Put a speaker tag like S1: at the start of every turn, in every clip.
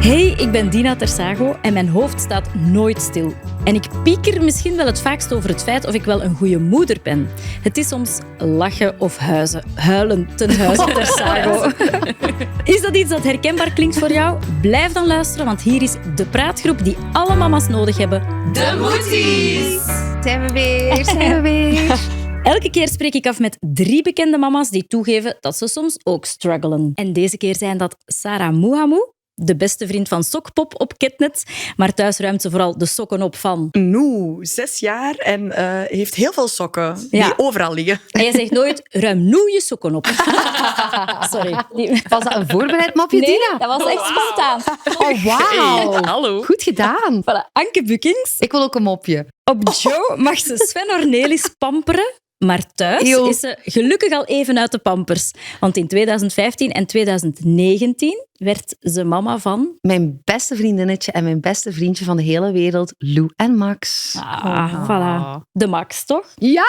S1: Hey, ik ben Dina Tersago en mijn hoofd staat nooit stil. En ik pieker misschien wel het vaakst over het feit of ik wel een goede moeder ben. Het is soms lachen of huilen ten huize Tersago. Is dat iets dat herkenbaar klinkt voor jou? Blijf dan luisteren, want hier is de praatgroep die alle mama's nodig hebben.
S2: De Moeties!
S3: Zijn we weer.
S1: Elke keer spreek ik af met 3 bekende mama's die toegeven dat ze soms ook struggelen. En deze keer zijn dat Sarah Mouhamou, de beste vriend van Sokpop op Ketnet, maar thuis ruimt ze vooral de sokken op van...
S2: Noe, 6 jaar en heeft heel veel sokken die overal liggen.
S1: En je zegt nooit, ruim nu je sokken op. Sorry.
S3: Was dat een voorbereid mopje,
S1: Nee,
S3: Dina?
S1: dat was echt spontaan.
S3: Oh, wauw.
S2: Hey, hallo.
S3: Goed gedaan.
S1: Voilà, Anke Bukkings.
S3: Ik wil ook een mopje.
S1: Op Joe mag ze Sven Ornelis pamperen, maar thuis is ze gelukkig al even uit de pampers. Want in 2015 en 2019 werd ze mama van...
S3: Mijn beste vriendinnetje en mijn beste vriendje van de hele wereld, Lou en Max.
S1: Voilà. De Max, toch?
S3: Ja!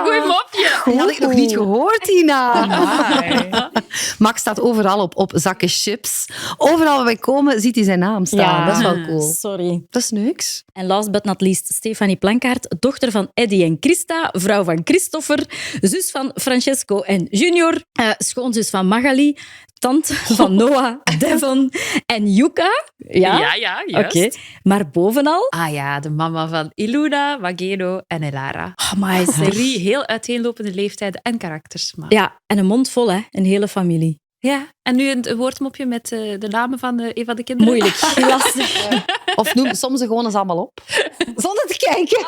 S2: Goeie mopje.
S3: Die had ik nog niet gehoord, Tina. Max staat overal op zakken chips. Overal waar wij komen, ziet hij zijn naam staan. Dat is wel cool.
S1: Sorry.
S3: Dat is niks.
S1: En last but not least, Stefanie Plankaart, dochter van Eddie en Christa, vrouw van Christopher, zus van Francesco en Junior, schoonzus van Magali, tante van Noah, Devon en Yuka. Ja,
S4: juist.
S1: Oké. Maar bovenal...
S4: Ah ja, de mama van Iluna, Mageno en Elara.
S1: Amai, zeg.
S4: 3 heel uiteenlopende leeftijden en karakters. Maar...
S1: Ja, en een mond vol, hè. Een hele familie.
S4: Ja, en nu een woordmopje met de namen van een van de kinderen.
S1: Moeilijk, lastig.
S3: Of noem soms ze gewoon eens allemaal op. Zonder te kijken.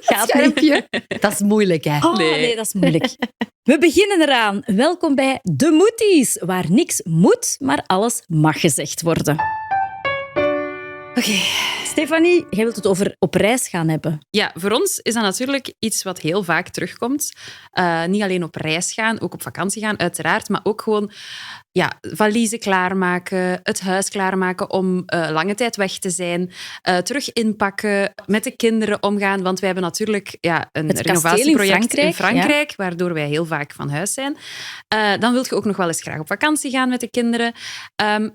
S1: Gaat
S3: Schermpje. Dat is moeilijk, hè.
S1: Oh, nee, dat is moeilijk. We beginnen eraan. Welkom bij De Moeties, waar niks moet, maar alles mag gezegd worden. Oké. Stefanie, jij wilt het over op reis gaan hebben.
S4: Ja, voor ons is dat natuurlijk iets wat heel vaak terugkomt. Niet alleen op reis gaan, ook op vakantie gaan, uiteraard, maar ook gewoon valiezen klaarmaken, het huis klaarmaken om lange tijd weg te zijn, terug inpakken, met de kinderen omgaan, want wij hebben natuurlijk een
S1: Het
S4: renovatieproject
S1: in Frankrijk,
S4: waardoor wij heel vaak van huis zijn. Dan wil je ook nog wel eens graag op vakantie gaan met de kinderen.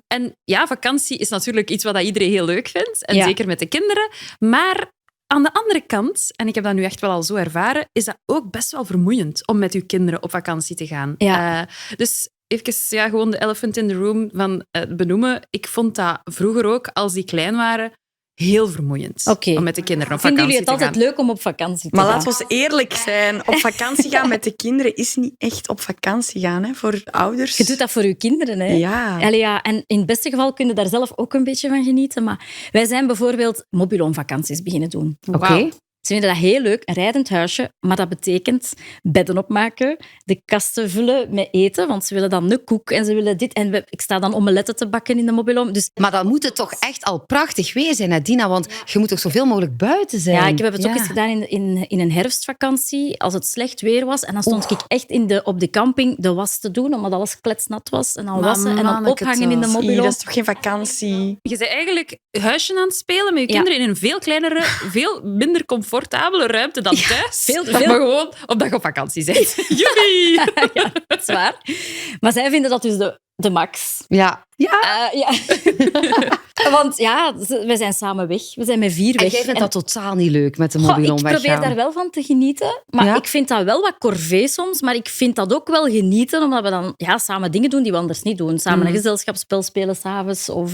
S4: En ja, vakantie is natuurlijk iets wat iedereen heel leuk vindt, en zeker met de kinderen, maar aan de andere kant, en ik heb dat nu echt wel al zo ervaren, is dat ook best wel vermoeiend om met uw kinderen op vakantie te gaan.
S1: Ja.
S4: Dus even gewoon de elephant in the room van benoemen. Ik vond dat vroeger ook, als die klein waren, heel vermoeiend om met de kinderen op
S1: Vinden
S4: vakantie
S1: jullie het
S4: te gaan.
S1: altijd leuk om op vakantie te
S2: Maar
S1: gaan?
S2: laten we eens eerlijk zijn. Op vakantie gaan met de kinderen is niet echt op vakantie gaan, hè, voor ouders.
S1: Je doet dat voor je kinderen, hè?
S2: Ja.
S1: Allee, ja. En in het beste geval kun je daar zelf ook een beetje van genieten. Maar wij zijn bijvoorbeeld mobiloomvakanties beginnen doen.
S3: Oké.
S4: Wauw.
S1: Ze vinden dat heel leuk, een rijdend huisje, maar dat betekent bedden opmaken, de kasten vullen met eten, want ze willen dan een koek en ze willen dit. En ik sta dan omeletten te bakken in de mobiloom. Dus
S3: Maar dat moet het toch echt al prachtig weer zijn, hè, Dina? Want je moet toch zoveel mogelijk buiten zijn?
S1: ja, ik heb het ook eens gedaan in een herfstvakantie, als het slecht weer was. En dan stond ik echt op de camping de was te doen, omdat alles kletsnat was. En dan wassen en dan ophangen in de
S2: Zie,
S1: mobiloom.
S2: dat is toch geen vakantie?
S4: Je bent eigenlijk huisje aan het spelen met je kinderen in een veel kleinere, veel minder comfortabele ruimte dan thuis.
S1: veel.
S4: Maar gewoon omdat je op vakantie bent. Joepie!
S1: Ja, dat is waar. Maar zij vinden dat dus de max.
S3: Ja.
S1: Ja. Want ja, we zijn samen weg. We zijn met 4 weg.
S3: En jij vindt dat totaal niet leuk met de
S1: Goh,
S3: mobiloom
S1: ik
S3: weggaan?
S1: probeer daar wel van te genieten. Maar
S3: Ja?
S1: ik vind dat wel wat corvée soms. Maar ik vind dat ook wel genieten, omdat we dan samen dingen doen die we anders niet doen. Samen een gezelschapsspel spelen s'avonds. Of...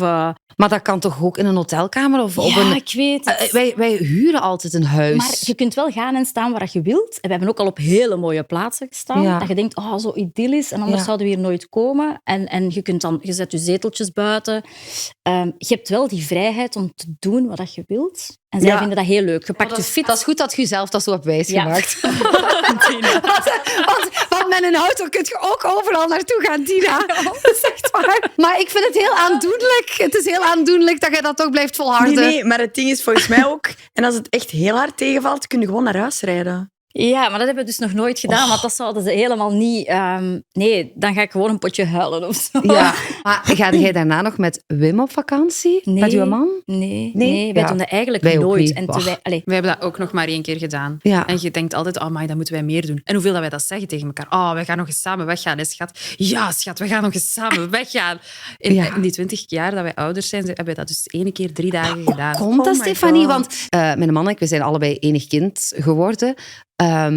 S3: Maar dat kan toch ook in een hotelkamer? Of op
S1: ja,
S3: een...
S1: ik weet het.
S3: Wij huren altijd een huis.
S1: Maar je kunt wel gaan en staan waar je wilt. En we hebben ook al op hele mooie plaatsen gestaan.
S3: Ja.
S1: Dat je denkt, zo idyllisch. En anders zouden we hier nooit komen. En je zet je zeteltjes buiten. Je hebt wel die vrijheid om te doen wat je wilt. En zij vinden dat heel leuk. Je pakt je fiets.
S3: Dat is goed dat je jezelf dat zo hebt wijsgemaakt.
S1: Ja.
S3: Want met een auto kun je ook overal naartoe gaan, Tina. Dat is echt waar. Maar ik vind het heel aandoenlijk. Het is heel aandoenlijk dat jij dat toch blijft volharden.
S2: Nee, maar het ding is volgens mij ook... En als het echt heel hard tegenvalt, kun je gewoon naar huis rijden.
S1: Ja, maar dat hebben we dus nog nooit gedaan, want dat zouden ze helemaal niet... nee, dan ga ik gewoon een potje huilen of zo.
S3: Ja. Maar ga jij daarna nog met Wim op vakantie?
S1: Nee.
S3: Met uw man?
S1: Nee, wij
S3: Ja.
S1: doen dat eigenlijk
S3: Wij ook
S1: nooit.
S3: niet.
S1: En allee,
S4: Wij hebben dat ook nog maar 1 keer gedaan.
S3: Ja.
S4: En je denkt altijd, oh my, dat moeten wij meer doen. En hoeveel dat wij dat zeggen tegen elkaar. Oh, wij gaan nog eens samen weggaan, hè, schat. Ja, schat, we gaan nog eens samen weggaan. In die 20 jaar dat wij ouders zijn, hebben wij dat dus 1 keer 3 dagen gedaan.
S3: Komt dat,
S2: Oh my
S3: Stefanie?
S2: God.
S3: Want mijn man en ik, we zijn allebei enig kind geworden.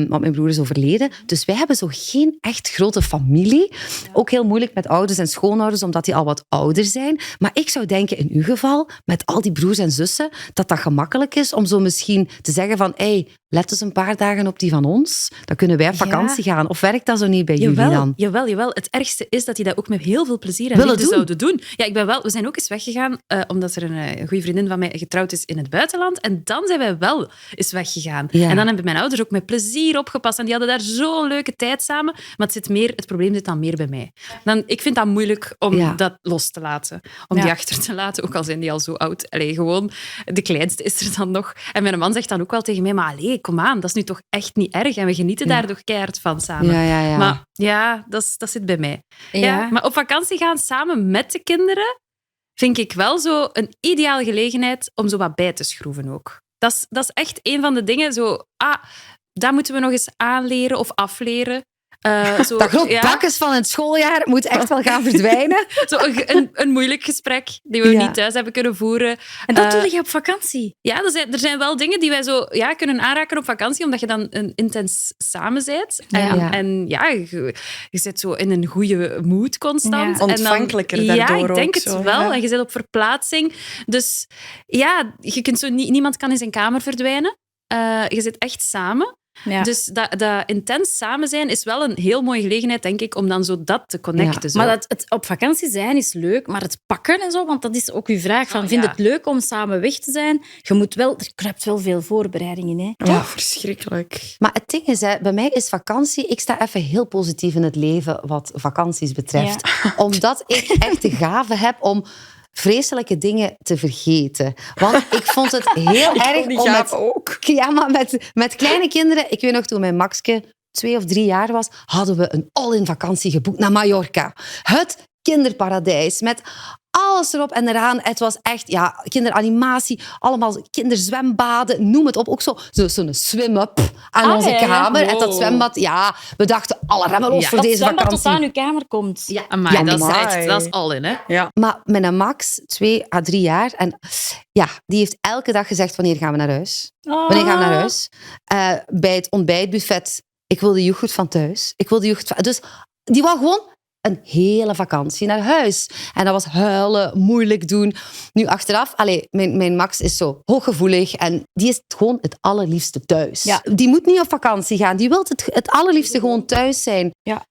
S3: Want mijn broer is overleden. Dus wij hebben zo geen echt grote familie. Ook heel moeilijk met ouders en schoonouders, omdat die al wat ouder zijn. Maar ik zou denken, in uw geval, met al die broers en zussen, dat dat gemakkelijk is om zo misschien te zeggen van hey, let eens een paar dagen op die van ons. Dan kunnen wij op vakantie gaan. Of werkt dat zo niet bij jullie dan?
S4: Jawel. Het ergste is dat die dat ook met heel veel plezier en
S3: Willen
S4: liefde
S3: doen.
S4: zouden doen. Ja, we zijn ook eens weggegaan, omdat er een goede vriendin van mij getrouwd is in het buitenland. En dan zijn wij wel eens weggegaan.
S3: Ja.
S4: En dan hebben mijn ouders ook met plezier opgepast. En die hadden daar zo'n leuke tijd samen. Maar het probleem zit dan meer bij mij. Ik vind dat moeilijk om dat los te laten. Om die achter te laten, ook al zijn die al zo oud. Allee, gewoon, de kleinste is er dan nog. En mijn man zegt dan ook wel tegen mij, maar allee, kom aan, dat is nu toch echt niet erg. En we genieten daar toch keihard van samen.
S3: Ja.
S4: Maar ja, dat zit bij mij. Ja, maar op vakantie gaan samen met de kinderen vind ik wel zo een ideale gelegenheid om zo wat bij te schroeven ook. Dat is echt een van de dingen. Dat moeten we nog eens aanleren of afleren.
S3: Dat groot bakkes van het schooljaar moet echt wel gaan verdwijnen.
S4: Zo een moeilijk gesprek die we niet thuis hebben kunnen voeren.
S1: en dat doe je op vakantie.
S4: Ja, er zijn wel dingen die wij zo kunnen aanraken op vakantie, omdat je dan intens samen bent. En je zit zo in een goede mood constant.
S2: Ja. Ontvankelijker daardoor
S4: ik denk
S2: ook
S4: het
S2: zo,
S4: wel.
S2: ja.
S4: En je zit op verplaatsing. Dus ja, je kunt niemand kan in zijn kamer verdwijnen. Je zit echt samen.
S1: Ja.
S4: Dus dat intens samen zijn is wel een heel mooie gelegenheid, denk ik, om dan zo dat te connecten. Zo.
S1: Maar het op vakantie zijn is leuk, maar het pakken en zo, want dat is ook uw vraag. Vind je het leuk om samen weg te zijn? Er kruipt wel veel voorbereiding in. Hè?
S2: Ja, verschrikkelijk.
S3: Maar het ding is, bij mij is vakantie... Ik sta even heel positief in het leven wat vakanties betreft. Omdat ik echt de gave heb om vreselijke dingen te vergeten. Want ik vond het heel erg
S2: Die
S3: om
S2: gaaf ook.
S3: Ja, maar met kleine kinderen... Ik weet nog, toen mijn Maxke 2 of 3 jaar was, hadden we een all-in vakantie geboekt naar Mallorca. Het kinderparadijs, met alles erop en eraan. Het was echt, kinderanimatie, allemaal kinderzwembaden, noem het op. Ook zo'n swim-up aan onze kamer.
S2: Wow.
S3: En dat zwembad, we dachten, alle remmen los voor
S1: Dat
S3: deze
S1: zwembad
S3: vakantie.
S1: tot aan uw kamer komt.
S3: Ja,
S4: Amai,
S2: amai.
S4: dat is all in, hè?
S2: Ja.
S3: Maar mijn Max, 2 à 3 jaar, en die heeft elke dag gezegd, wanneer gaan we naar huis? Wanneer gaan we naar huis? Bij het ontbijtbuffet, ik wil de yoghurt van thuis. Dus die wou gewoon een hele vakantie naar huis. En dat was huilen, moeilijk doen. Nu achteraf, mijn Max is zo hooggevoelig en die is gewoon het allerliefste thuis.
S1: Ja.
S3: Die moet niet op vakantie gaan. Die wil het allerliefste gewoon thuis zijn.
S1: Ja.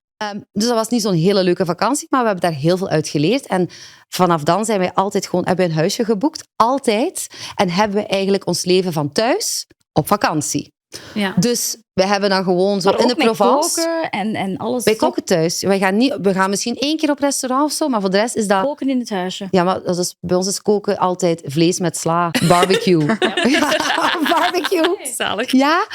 S3: Dus dat was niet zo'n hele leuke vakantie, maar we hebben daar heel veel uit geleerd. En vanaf dan zijn wij altijd gewoon, hebben we een huisje geboekt. Altijd. En hebben we eigenlijk ons leven van thuis op vakantie.
S4: Ja.
S3: Dus we hebben dan gewoon zo
S1: Maar
S3: in
S1: ook
S3: de
S1: met
S3: Provence...
S1: koken en alles.
S3: Wij koken thuis. We gaan misschien 1 keer op restaurant of zo, maar voor de rest is dat...
S1: Koken in het huisje.
S3: Ja, maar bij ons is koken altijd vlees met sla. Barbecue. Barbecue.
S4: Zalig.
S3: Ja,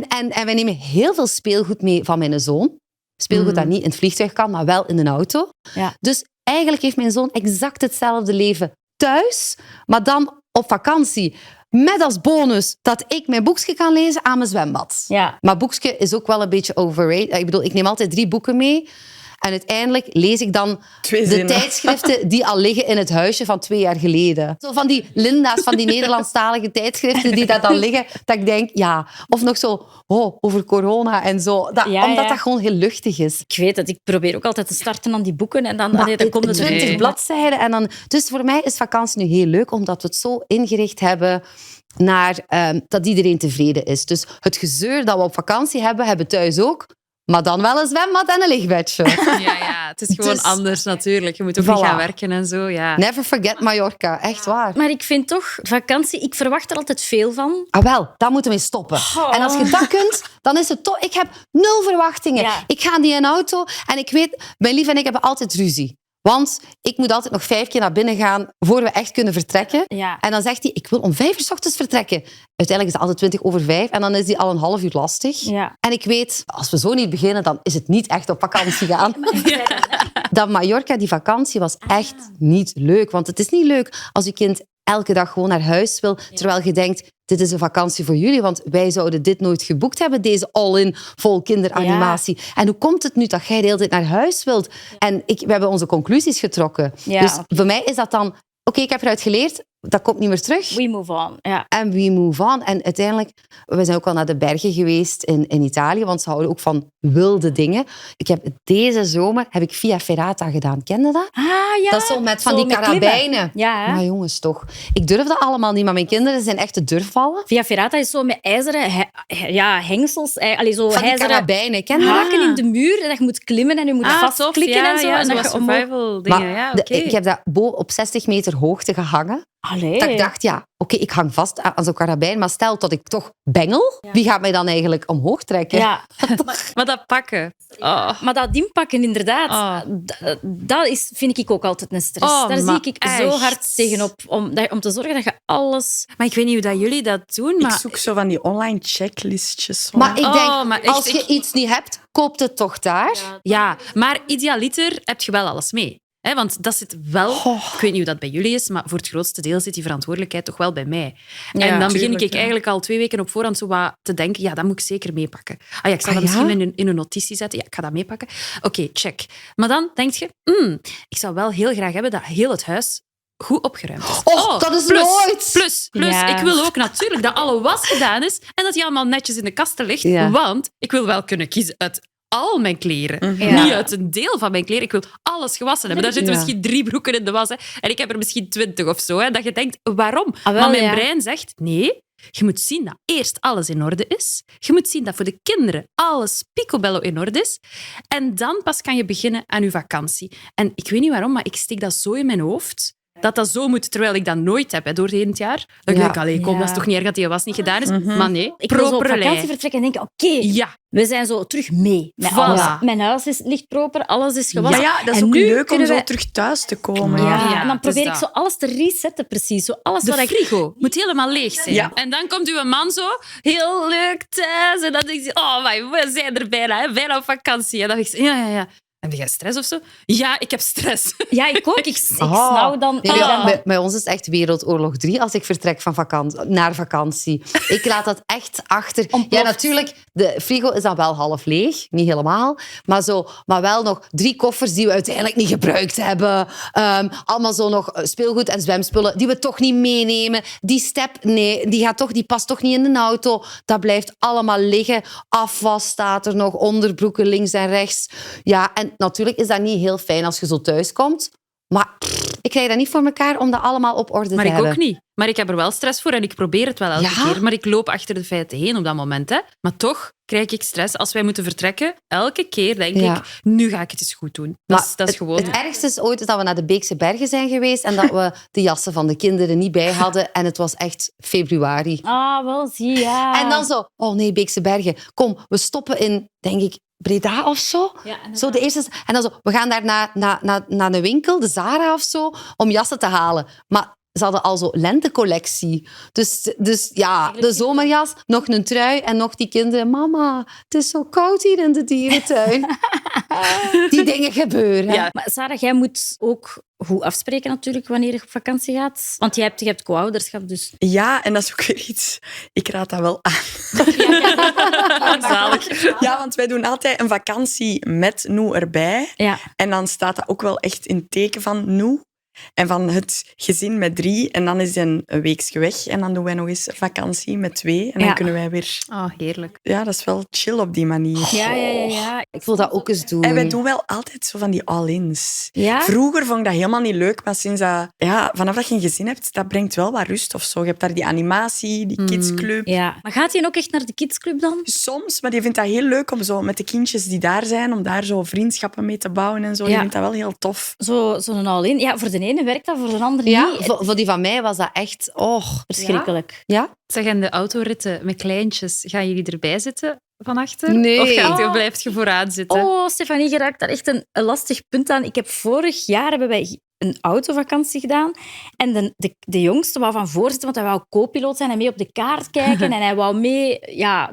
S3: en wij nemen heel veel speelgoed mee van mijn zoon. Speelgoed dat niet in het vliegtuig kan, maar wel in een auto.
S1: Ja.
S3: Dus eigenlijk heeft mijn zoon exact hetzelfde leven thuis, maar dan op vakantie. Met als bonus dat ik mijn boekje kan lezen aan mijn zwembad.
S1: Ja.
S3: Maar boekje is ook wel een beetje overrated. Ik bedoel, ik neem altijd 3 boeken mee. En uiteindelijk lees ik dan
S2: 2
S3: de
S2: zinnen.
S3: tijdschriften die al liggen in het huisje van 2 jaar geleden. Zo van die Linda's, van die Nederlandstalige tijdschriften die daar dan liggen. Dat ik denk, of nog zo, over corona en zo. Omdat dat gewoon heel luchtig is.
S1: Ik weet het, ik probeer ook altijd te starten aan die boeken en dan komt het
S3: 20 bladzijden. En dan, dus voor mij is vakantie nu heel leuk, omdat we het zo ingericht hebben naar dat iedereen tevreden is. Dus het gezeur dat we op vakantie hebben we thuis ook. Maar dan wel een zwembad en een lichtbedje.
S4: Ja, het is gewoon
S3: Dus-
S4: anders natuurlijk. Je moet ook
S3: Voilà.
S4: niet gaan werken en zo. Ja.
S3: Never forget Mallorca, echt waar.
S1: Maar ik vind toch, vakantie, ik verwacht er altijd veel van.
S3: Ah wel, daar moeten we mee stoppen. En als je dat kunt, dan is het toch... Ik heb 0 verwachtingen.
S1: Ja.
S3: Ik ga niet in een auto en ik weet, mijn lief en ik hebben altijd ruzie. Want ik moet altijd nog 5 keer naar binnen gaan voor we echt kunnen vertrekken.
S1: Ja.
S3: En dan zegt hij, ik wil om 5 uur 's ochtends vertrekken. Uiteindelijk is het altijd 5:20 en dan is hij al een half uur lastig.
S1: Ja.
S3: En ik weet, als we zo niet beginnen, dan is het niet echt op vakantie gaan. Dat Mallorca, die vakantie, was echt niet leuk. Want het is niet leuk als je kind elke dag gewoon naar huis wil, terwijl je denkt, dit is een vakantie voor jullie, want wij zouden dit nooit geboekt hebben, deze all-in vol kinderanimatie. En hoe komt het nu dat jij de hele tijd naar huis wilt? En we hebben onze conclusies getrokken.
S1: Ja.
S3: Dus voor mij is dat dan, oké, ik heb eruit geleerd, dat komt niet meer terug.
S1: We move on. Ja.
S3: En we move on. En uiteindelijk, we zijn ook al naar de bergen geweest in Italië, want ze houden ook van wilde dingen. Deze zomer heb ik Via Ferrata gedaan. Ken je dat?
S1: Ah, ja.
S3: Dat is zo met van
S1: Zo
S3: die
S1: met
S3: karabijnen.
S1: klimmen. Ja, hè?
S3: Maar jongens, toch. Ik durf dat allemaal niet, maar mijn kinderen zijn echte durfvallen.
S1: Via Ferrata is zo met ijzeren hengsels. Allee, zo
S3: Van die
S1: ijzeren
S3: karabijnen, ken je dat?
S1: haken in de muur. Dat je moet klimmen en je moet vastklikken en zo.
S4: Ja,
S1: en dat
S4: zoals
S1: je omhoog...
S4: survival dingen.
S3: Maar
S4: Ja, oké.
S3: ik heb dat op 60 meter hoogte gehangen.
S1: Allee.
S3: Dat ik dacht, oké, ik hang vast aan zo'n karabijn, maar stel dat ik toch bengel, wie gaat mij dan eigenlijk omhoog trekken?
S1: Ja.
S4: Maar dat pakken. Oh.
S1: Maar dat inpakken, inderdaad,
S4: Oh.
S1: dat is, vind ik ook altijd een stress.
S4: Oh,
S1: Daar
S4: maar
S1: zie ik zo
S4: echt.
S1: hard tegenop. Om te zorgen dat je alles...
S4: Maar ik weet niet hoe dat jullie dat doen, maar...
S2: Ik zoek zo van die online checklistjes. Zo.
S3: Maar ik denk,
S4: maar echt,
S3: als je iets niet hebt, koopt het toch daar?
S4: Ja, maar idealiter heb je wel alles mee. Hè, want dat zit wel... Ik weet niet hoe dat bij jullie is, maar voor het grootste deel zit die verantwoordelijkheid toch wel bij mij.
S1: Ja,
S4: en dan begin
S2: tuurlijk,
S4: ik
S2: ja.
S4: eigenlijk al 2 weken op voorhand zo wat te denken, ja, dat moet ik zeker meepakken. Ah ja, ik zal dat
S3: Ah, ja?
S4: misschien in een notitie zetten. Ja, ik ga dat meepakken. Oké, check. Maar dan denk je, ik zou wel heel graag hebben dat heel het huis goed opgeruimd is.
S3: Och, dat is
S4: plus,
S3: nooit.
S4: Plus,
S1: Ja.
S4: ik wil ook natuurlijk dat alle was gedaan is en dat die allemaal netjes in de kasten ligt.
S3: Ja.
S4: Want ik wil wel kunnen kiezen uit al mijn kleren.
S1: Ja.
S4: Niet uit een deel van mijn kleren. Ik wil alles gewassen hebben. Daar zitten
S3: Ja.
S4: misschien 3 broeken in de was. Hè. En ik heb er misschien 20 of zo. Hè. Dat je denkt, waarom?
S1: Ah, wel,
S4: maar mijn
S1: ja.
S4: brein zegt, nee, je moet zien dat eerst alles in orde is. Je moet zien dat voor de kinderen alles picobello in orde is. En dan pas kan je beginnen aan je vakantie. En ik weet niet waarom, maar ik steek dat zo in mijn hoofd. Dat zo moet, terwijl ik dat nooit heb hè, door het jaar. Dan denk ik, allee, kom,
S1: Ja.
S4: dat is toch niet erg dat die was niet gedaan is. Maar nee,
S1: Ik wil zo op
S4: proper
S1: vakantie
S4: lei.
S1: vertrekken en denken, oké,
S4: Ja,
S1: we zijn zo terug mee. Met
S4: Voilà.
S1: alles. Mijn huis ligt proper, alles is gewassen.
S2: Ja, dat is
S1: En
S2: ook
S1: nu
S2: leuk om
S1: kunnen
S2: zo
S1: wij-
S2: terug thuis te komen.
S1: Ja,
S4: Ja,
S1: en dan
S4: het is
S1: probeer ik
S4: dat.
S1: zo alles te resetten, precies. Zo alles
S4: de
S1: wat ik...
S4: frigo moet helemaal leeg zijn.
S2: Ja.
S4: En dan komt uw man zo, heel leuk thuis. En dan denk je, oh, maar we zijn er bijna, hè, bijna op vakantie. En dan denk je, ja. Heb jij stress of zo? Ja, ik heb stress.
S1: Ja, ik ook. Ik
S3: Ah.
S1: snauw dan...
S3: Nee,
S1: dan-
S3: bij ons is het echt Wereldoorlog 3 als ik vertrek van naar vakantie. Ik laat dat echt achter.
S1: Ontploft.
S3: Ja, natuurlijk, de frigo is dan wel half leeg. Niet helemaal. Maar wel nog 3 koffers die we uiteindelijk niet gebruikt hebben. Allemaal zo nog speelgoed en zwemspullen die we toch niet meenemen. Die step, nee, die past toch niet in de auto. Dat blijft allemaal liggen. Afwas staat er nog, onderbroeken links en rechts. Ja, en natuurlijk is dat niet heel fijn als je zo thuis komt. Maar ik krijg dat niet voor elkaar om dat allemaal op orde
S4: Maar
S3: te
S4: ik
S3: hebben.
S4: ook niet. Maar ik heb er wel stress voor en ik probeer het wel elke
S3: Ja?
S4: keer. Maar ik loop achter de feiten heen op dat moment. Hè. Maar toch krijg ik stress als wij moeten vertrekken. Elke keer denk
S3: Ja.
S4: ik, nu ga ik het eens goed doen. Dat
S3: Maar
S4: is gewoon...
S3: Het ergste is ooit dat we naar de Beekse Bergen zijn geweest en dat we de jassen van de kinderen niet bij hadden. En het was echt februari.
S1: Ah, wel, zie, ja.
S3: En dan zo, oh nee, Beekse Bergen. Kom, we stoppen in, denk ik, Breda of zo.
S1: Ja, en
S3: Zo de eerste. En dan zo, we gaan daar naar een winkel, de Zara of zo, om jassen te halen. Maar ze hadden al zo lentecollectie. Dus ja, de zomerjas, nog een trui en nog die kinderen. Mama, het is zo koud hier in de dierentuin. Die dingen gebeuren.
S4: Ja.
S1: Maar Sarah, jij moet ook goed afspreken natuurlijk wanneer je op vakantie gaat. Want je hebt co-ouderschap, dus...
S2: Ja, en dat is ook weer iets... Ik raad dat wel aan.
S4: Zalig.
S2: Ja, want wij doen altijd een vakantie met Noe erbij.
S1: Ja.
S2: En dan staat dat ook wel echt in het teken van Noe. En van het gezin met 3. En dan is hij een weekje weg. En dan doen wij nog eens vakantie met 2. En dan
S1: Ja.
S2: kunnen wij weer...
S4: Oh, heerlijk.
S2: Ja, dat is wel chill op die manier.
S1: Ja.
S3: Ik wil dat ook eens doen.
S2: En wij doen wel altijd zo van die all-ins.
S1: Ja?
S2: Vroeger vond ik dat helemaal niet leuk, maar sinds dat, vanaf dat je een gezin hebt, dat brengt wel wat rust of zo. Je hebt daar die animatie, die kidsclub.
S1: Ja. Maar gaat hij ook echt naar de kidsclub dan?
S2: Soms, maar die vindt dat heel leuk om zo met de kindjes die daar zijn, om daar zo vriendschappen mee te bouwen en zo.
S1: Ja.
S2: Die vindt dat wel heel tof.
S1: Zo'n all-in. Ja, voor de ene werkt dat, voor de andere
S3: Ja,
S1: niet.
S3: voor die van mij was dat echt...
S1: Verschrikkelijk.
S3: Ja?
S4: Zeg, en de autoritten met kleintjes, gaan jullie erbij zitten van achter?
S3: Nee.
S4: Of blijft je vooraan zitten?
S1: Oh, Stefanie, je raakt daar echt een lastig punt aan. Ik heb vorig jaar hebben wij een autovakantie gedaan. En de jongste wou van voor zitten, want hij wou co-piloot zijn en mee op de kaart kijken. En hij wou mee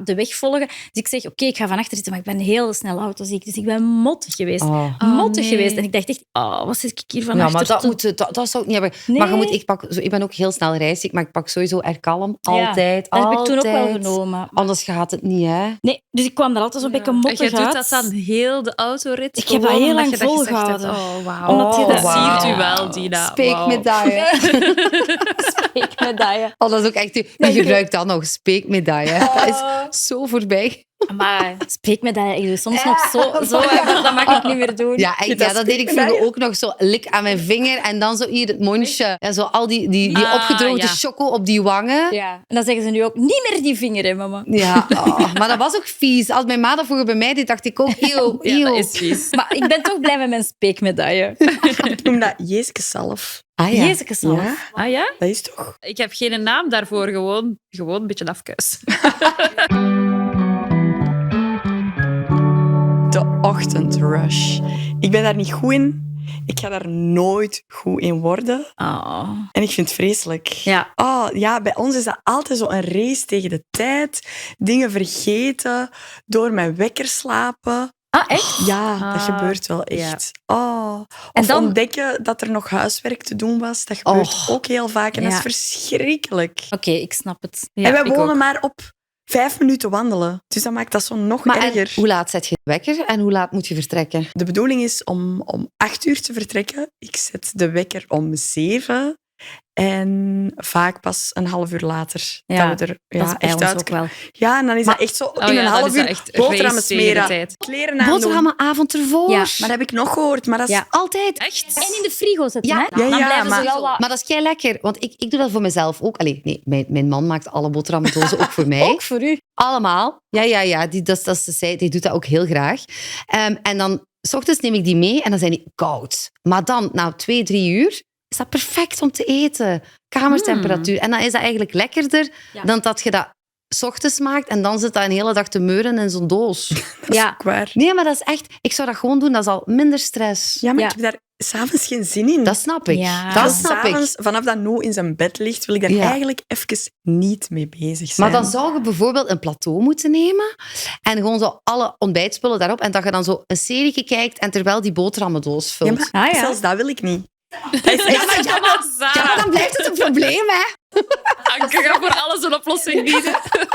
S1: de weg volgen. Dus ik zeg, oké, ik ga van achter zitten, maar ik ben heel snel autoziek. Dus ik ben mottig geweest. Mottig geweest. En ik dacht echt, wat zit ik hier van achter?
S3: Maar dat zou ik niet hebben.
S1: Nee.
S3: Maar je moet, ik ben ook heel snel reisziek, maar ik pak sowieso Erkalm. Altijd.
S1: Dat heb ik toen ook wel genomen.
S3: Anders gaat het niet, hè?
S1: Nee, dus ik kwam er altijd zo'n beetje
S4: En
S1: mottig
S4: jij
S1: uit.
S4: doet dat dan heel de autorit?
S1: Ik heb dat heel lang volgehouden.
S4: Oh, wauw.
S1: Omdat je dat
S4: versiert u wel, Dina.
S3: Speekmedaille.
S1: Speekmedaille.
S3: Dat is ook echt... Wie gebruikt dat nog? Speekmedaille. Dat is zo voorbij.
S1: Maar speekmedaille, ik doe soms nog zo dat mag ik niet meer doen.
S3: Ja, dat deed ik vroeger ook nog. Zo lik aan mijn vinger en dan zo hier het mondje. Ja, zo al die opgedroogde choco op die wangen.
S1: Ja. En dan zeggen ze nu ook, niet meer die vinger, hè, mama.
S3: Ja, maar dat was ook vies. Als mijn ma dat vroeger bij mij deed, dacht ik ook, eeuw.
S4: Ja, dat is vies.
S1: Maar ik ben toch blij met mijn speekmedaille.
S2: Ik noem dat Jeeske-salf.
S3: Ah, ja.
S1: Jezus zelf.
S2: Ja,
S4: Ah ja?
S2: dat is toch...
S4: Ik heb geen naam daarvoor, gewoon een beetje afkuis.
S2: De ochtendrush. Ik ben daar niet goed in. Ik ga daar nooit goed in worden.
S1: Oh.
S2: En ik vind het vreselijk.
S1: Ja.
S2: Oh, ja, bij ons is dat altijd zo een race tegen de tijd. Dingen vergeten, door mijn wekker slapen.
S1: Ah, echt?
S2: Ja, dat gebeurt wel echt. Oh. Of
S1: dan-
S2: ontdekken dat er nog huiswerk te doen was. Dat gebeurt ook heel vaak. En dat is
S1: Ja.
S2: verschrikkelijk.
S1: Oké, ik snap het.
S4: Ja,
S2: en wij
S4: ik
S2: wonen
S4: ook.
S2: maar op 5 minuten wandelen. Dus dat maakt dat zo nog
S3: Maar
S2: erger.
S3: hoe laat zet je de wekker en hoe laat moet je vertrekken?
S2: De bedoeling is om 8 uur te vertrekken. Ik zet de wekker om 7. En vaak pas een half uur later.
S1: Ja,
S2: dat we er
S1: Dat is bij
S2: echt
S1: ons
S2: uit
S1: ook wel.
S2: Ja, en dan is dat echt zo in een
S4: dan
S2: half
S4: is dat
S2: uur
S4: echt
S2: boterhammen
S4: race tegen de
S2: smeren,
S4: tijd.
S2: kleren aandoen.
S3: Boterhammenavond ervoor.
S2: Ja, maar dat heb ik nog gehoord. Maar dat is
S1: Ja.
S3: Altijd.
S4: Echt?
S1: En in de frigo zetten,
S3: Ja.
S1: hè?
S2: Ja,
S1: Dan
S2: ja,
S1: blijven
S2: maar-
S1: ze wel wat...
S3: Maar dat is kei lekker, want ik doe dat voor mezelf ook. Allee, nee, mijn man maakt alle boterhammendozen ook voor mij.
S1: Ook voor u.
S3: Allemaal. Ja. Die doet dat ook heel graag. En dan, 's ochtends neem ik die mee en dan zijn die koud. Maar dan, na 2-3 uur, is dat perfect om te eten. Kamertemperatuur. En dan is dat eigenlijk lekkerder dan dat je dat 's ochtends maakt en dan zit dat een hele dag te meuren in zo'n doos.
S2: Dat is ook waar.
S3: Nee, maar dat is echt... Ik zou dat gewoon doen, dat is al minder stress.
S2: Ja, maar
S1: Ja.
S2: ik heb daar s'avonds geen zin in.
S3: Dat snap ik.
S1: Ja.
S3: Dat
S2: Dus
S3: snap ik.
S2: s'avonds, vanaf dat Noe in zijn bed ligt, wil ik daar
S3: Ja.
S2: eigenlijk even niet mee bezig zijn.
S3: Maar dan zou je bijvoorbeeld een plateau moeten nemen en gewoon zo alle ontbijtspullen daarop en dat je dan zo een serie kijkt en terwijl die boterhammendoos
S2: Ja,
S3: vult.
S2: maar
S1: Ah, ja.
S2: zelfs dat wil ik niet. Dat is echt...
S3: Ja, maar dan blijft het een probleem, hè?
S4: Anke gaat voor alles een oplossing bieden.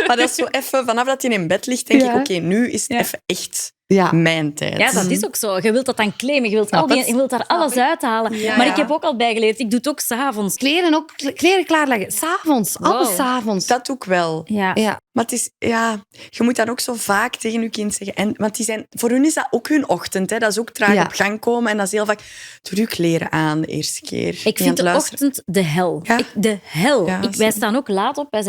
S2: Maar dat is zo even, vanaf dat hij in bed ligt, denk
S3: Ja.
S2: ik, oké, nu is het
S1: Ja.
S2: even echt
S3: Ja.
S2: mijn tijd.
S1: Ja, dat is ook zo. Je wilt dat dan claimen. Je wilt, je wilt daar alles uithalen.
S2: Ja,
S1: maar
S2: ja.
S1: ik heb ook al bijgeleerd. Ik doe het ook s'avonds.
S3: Kleren klaarleggen. S'avonds. Alles
S1: Wow.
S3: s'avonds.
S2: Dat doe ik wel.
S1: Ja.
S3: Ja.
S2: Maar het is, ja, je moet dan ook zo vaak tegen je kind zeggen. En, want voor hun is dat ook hun ochtend. Hè. Dat is ook traag
S3: Ja.
S2: op gang komen. En dat is heel vaak, doe je kleren aan de eerste keer.
S1: Ik
S2: Niet aan
S1: vind
S2: het
S1: de
S2: luisteren.
S1: ochtend de hel.
S2: Ja.
S1: De hel.
S2: Ja,
S1: Wij staan ook laat op. Wij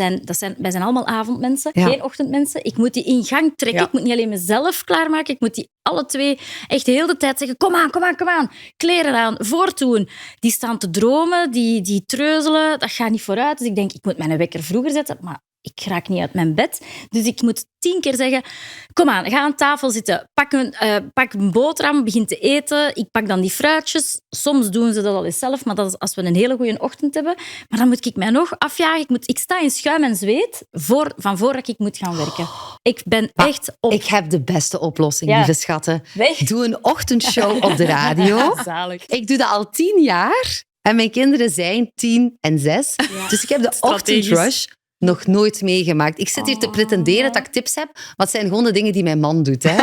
S1: zijn allemaal avondmensen,
S3: Ja.
S1: geen ochtendmensen. Ik moet die in gang trekken.
S2: Ja.
S1: Ik moet niet alleen mezelf klaarmaken. Ik moet die alle twee echt heel de tijd zeggen, kom aan. Kleren aan, voortdoen. Die staan te dromen, die treuzelen. Dat gaat niet vooruit. Dus ik denk, ik moet mijn wekker vroeger zetten. Maar ik raak niet uit mijn bed. Dus ik moet 10 keer zeggen, kom aan, ga aan tafel zitten. Pak een boterham, begin te eten. Ik pak dan die fruitjes. Soms doen ze dat al eens zelf, maar dat is als we een hele goede ochtend hebben. Maar dan moet ik mij nog afjagen. Ik sta in schuim en zweet van voordat ik moet gaan werken. Ik ben echt op
S3: Ik heb de beste oplossing,
S1: Ja.
S3: lieve schatten.
S1: weg.
S3: Doe een ochtendshow op de radio.
S1: Zalig.
S3: Ik doe dat al 10 jaar. En mijn kinderen zijn 10 en 6. Dus ik heb de
S4: Strategisch.
S3: ochtendrush nog nooit meegemaakt. Ik zit hier te pretenderen dat ik tips heb, maar het zijn gewoon de dingen die mijn man doet. Hè.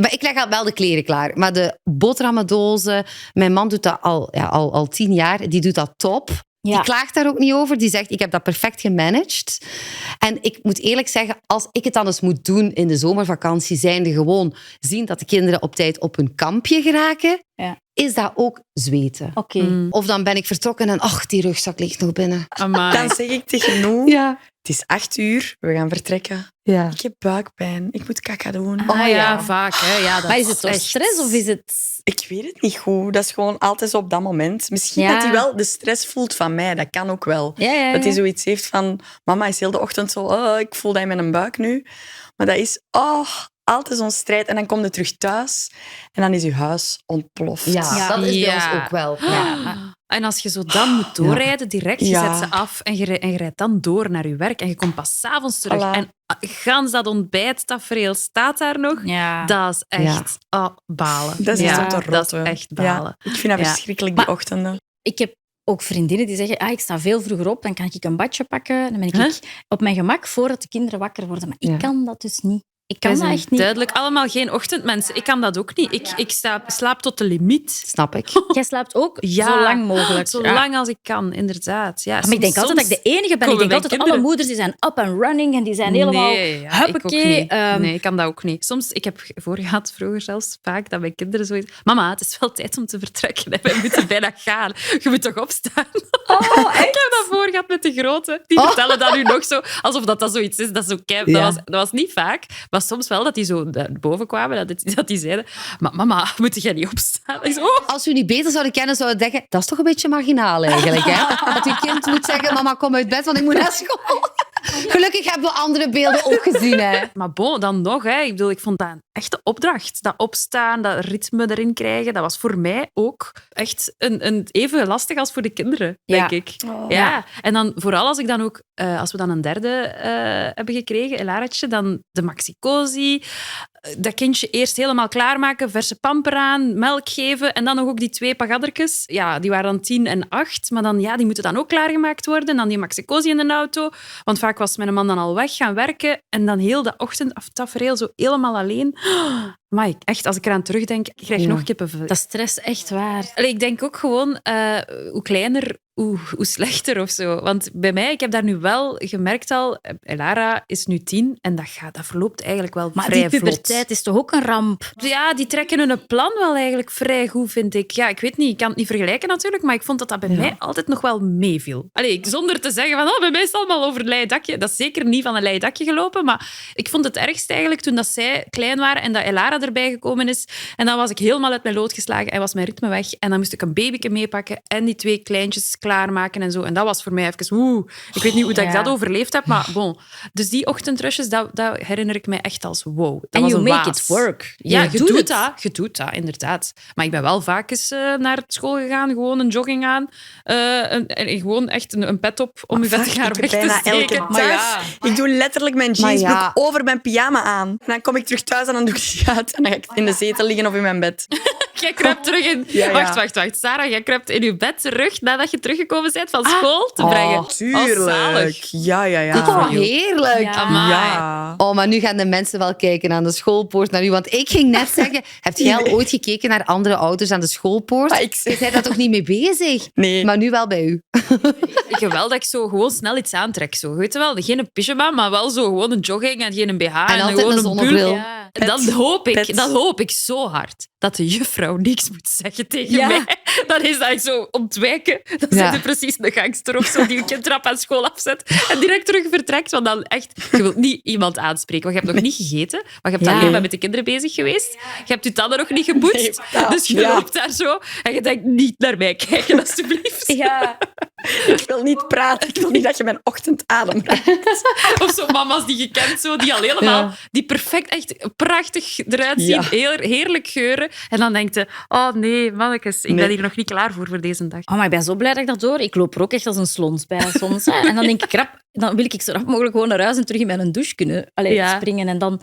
S3: Maar ik leg al wel de kleren klaar. Maar de boterhammendozen, mijn man doet dat al 10 jaar. Die doet dat top.
S1: Ja.
S3: Die klaagt daar ook niet over. Die zegt, ik heb dat perfect gemanaged. En ik moet eerlijk zeggen, als ik het dan eens moet doen in de zomervakantie, zijnde gewoon zien dat de kinderen op tijd op hun kampje geraken.
S1: Ja.
S3: is dat ook zweten.
S1: Oké.
S3: Of dan ben ik vertrokken en die rugzak ligt nog binnen.
S4: Amai.
S2: Dan zeg ik tegen Noe,
S3: Ja.
S2: het is 8:00, we gaan vertrekken.
S3: Ja.
S2: Ik heb buikpijn, ik moet kaka doen.
S4: Ah, ja,
S3: ja.
S4: vaak. Hè. Ja, dat
S1: Maar is het toch
S4: echt...
S1: stress of is het...
S2: Ik weet het niet goed. Dat is gewoon altijd zo op dat moment. Misschien
S1: Ja.
S2: dat hij wel de stress voelt van mij. Dat kan ook wel.
S1: Ja.
S2: Dat hij zoiets heeft van... Mama is heel de ochtend zo... Oh, ik voel dat in mijn buik nu. Maar dat is altijd zo'n strijd. En dan kom je terug thuis. En dan is je huis ontploft.
S3: Ja, dat is bij ons
S4: Ja.
S3: ook wel. Ja.
S4: En als je zo dan moet doorrijden direct, je
S2: Ja.
S4: zet ze af en je rijdt dan door naar je werk en je komt pas 's avonds terug.
S2: Voilà.
S4: En gans dat ontbijttafereel staat daar nog.
S1: Ja.
S4: Dat is echt balen.
S2: Dat is
S1: Ja,
S2: echt om te
S4: dat
S2: rotten.
S4: is echt balen.
S2: Ja, ik vind dat
S4: Ja.
S2: verschrikkelijk, die
S1: Maar-
S2: ochtenden.
S1: Ik heb ook vriendinnen die zeggen, ik sta veel vroeger op, dan kan ik een badje pakken. Dan ben ik
S4: Huh?
S1: op mijn gemak voordat de kinderen wakker worden. Maar ik
S3: Ja.
S1: kan dat dus niet. Ik kan
S4: Wij
S1: dat
S4: zijn
S1: echt niet.
S4: duidelijk allemaal geen ochtendmensen. Ik kan dat ook niet. Ik slaap tot de limiet.
S3: Snap ik.
S1: Jij slaapt ook
S4: Ja.
S1: zo lang mogelijk.
S4: Zo
S1: Ja.
S4: lang als ik kan, inderdaad. Ja,
S1: Maar ik denk altijd dat ik de enige ben. Ik
S4: komen
S1: denk
S4: mijn
S1: altijd, alle
S4: kinderen.
S1: moeders die zijn up and running en die zijn helemaal
S4: Nee, ja,
S1: huppakee.
S4: ik ook niet.
S1: ehm,
S4: Nee, ik kan dat ook niet. Soms, ik heb voorgehad vroeger zelfs vaak dat mijn kinderen zoiets... Mama, het is wel tijd om te vertrekken. Hè. Wij moeten bijna gaan. Je moet toch opstaan? Ik heb dat voorgehad met de grote. Die vertellen dat nu nog zo, alsof dat zoiets is. Dat, is zo kei-
S3: Ja.
S4: dat was niet vaak, maar soms wel dat die zo boven kwamen, dat die zeiden, maar mama, moet jij niet opstaan? Ik zo,
S3: Als we u niet beter zouden kennen, zouden we denken, dat is toch een beetje marginaal eigenlijk. Hè? Dat uw kind moet zeggen, mama, kom uit bed, want ik moet naar school. Gelukkig hebben we andere beelden ook gezien. Hè?
S4: Maar bon, dan nog. Hè. Ik bedoel, ik vond dat een echte opdracht. Dat opstaan, dat ritme erin krijgen, dat was voor mij ook echt een even lastig als voor de kinderen,
S1: Ja.
S4: denk ik.
S2: Oh.
S4: Ja. En dan vooral als ik dan ook, als we dan een derde hebben gekregen, Elaratje, dan de maxicosi. Dat kindje eerst helemaal klaarmaken, verse pamper aan, melk geven en dan nog ook die 2 pagaddertjes. Ja, die waren dan 10 en 8, maar dan, ja, die moeten dan ook klaargemaakt worden. En dan die maxicosi in de auto, want vaak was mijn man dan al weg gaan werken en dan heel de ochtend af tafereel zo helemaal alleen. Maar echt, als ik eraan terugdenk, ik krijg nog kippenvel.
S1: Dat stress echt waar.
S4: Allee, ik denk ook gewoon, hoe kleiner, hoe slechter of zo. Want bij mij, ik heb daar nu wel gemerkt al, Elara is nu 10 en dat verloopt eigenlijk wel
S1: Maar
S4: vrij
S1: die
S4: vlot.
S1: puberteit is toch ook een ramp?
S4: Ja, die trekken hun plan wel eigenlijk vrij goed, vind ik. Ja, ik weet niet, ik kan het niet vergelijken natuurlijk, maar ik vond dat bij mij altijd nog wel meeviel. Allee, zonder te zeggen van, bij mij is het allemaal over een leien dakje. Dat is zeker niet van een leien dakje gelopen, maar ik vond het ergst eigenlijk toen dat zij klein waren en dat Elara erbij gekomen is. En dan was ik helemaal uit mijn lood geslagen en was mijn ritme weg. En dan moest ik een babyke meepakken en die 2 kleintjes klaarmaken en zo. En dat was voor mij even, ik weet niet hoe dat ik
S1: Ja.
S4: dat overleefd heb, maar bon. Dus die ochtendrushes, dat herinner ik mij echt als wow. Dat
S1: En
S4: was
S1: you
S4: een
S1: make
S4: waas.
S1: it work.
S4: Ja,
S1: je
S4: je doet dat, inderdaad. Maar ik ben wel vaak eens naar school gegaan, gewoon een jogging aan. En gewoon echt een pet op om je vettig haar
S2: Ik
S4: weg
S2: heb
S4: te
S2: bijna elke
S4: steken.
S2: dag. Ik doe letterlijk mijn jeansbroek
S3: ja.
S2: over mijn pyjama aan. En dan kom ik terug thuis en dan doe ik die uit. En dan ga ik in de zetel liggen of in mijn bed.
S4: Jij kruipt terug in...
S2: Ja, ja.
S4: Wacht. Sarah, jij kruipt in je bed terug nadat je teruggekomen bent van school te brengen. Oh,
S2: Tuurlijk.
S4: zalig.
S2: Ja.
S3: Oh, heerlijk.
S1: Ja.
S4: Amai.
S2: Ja.
S3: Oh, maar nu gaan de mensen wel kijken aan de schoolpoort naar u. Want ik ging net zeggen, heb jij al ooit gekeken naar andere ouders aan de schoolpoort?
S2: Maar ik
S3: Je
S2: zeg...
S3: bent daar toch niet mee bezig?
S2: Nee.
S3: Maar nu wel bij u.
S4: Ik heb wel dat ik zo gewoon snel iets aantrek. Zo. Weet je wel, geen pyjama, maar wel zo gewoon een jogging en geen BH.
S3: En altijd
S4: gewoon
S3: een
S4: bul.
S3: zonnebril.
S1: Ja.
S4: En
S2: Pet.
S4: dat hoop ik zo hard. Dat de juffrouw niks moet zeggen tegen
S1: Ja.
S4: mij. Dan is dat ik zo ontwijken. Dan
S3: Ja.
S4: zit je precies een gangster of zo die je kindtrap aan school afzet. En direct terug vertrekt. Want dan echt, je wilt niet iemand aanspreken. Want je hebt nog niet gegeten. Maar je hebt
S1: Ja.
S4: alleen maar met de kinderen bezig geweest. Je hebt je tanden nog niet gepoetst.
S2: Nee,
S4: dus je
S2: ja.
S4: loopt daar zo. En je denkt, niet naar mij kijken, alsjeblieft.
S1: Ja.
S2: Ik wil niet praten. Ik wil niet dat je mijn ochtendadem raakt.
S4: Of zo mama's die je kent, zo, die al helemaal... Die perfect, echt prachtig eruit zien.
S2: Ja.
S4: Heerlijk geuren. En dan denkt je, oh nee, mannetjes, ik ben
S2: Nee.
S4: hier nog niet klaar voor deze dag.
S1: Oh, maar ik ben zo blij dat ik dat door. Ik loop er ook echt als een slons bij soms. Hè. En dan denk ik, rap, dan wil ik zo rap mogelijk gewoon naar huis en terug in mijn douche kunnen
S4: Ja.
S1: springen. En dan...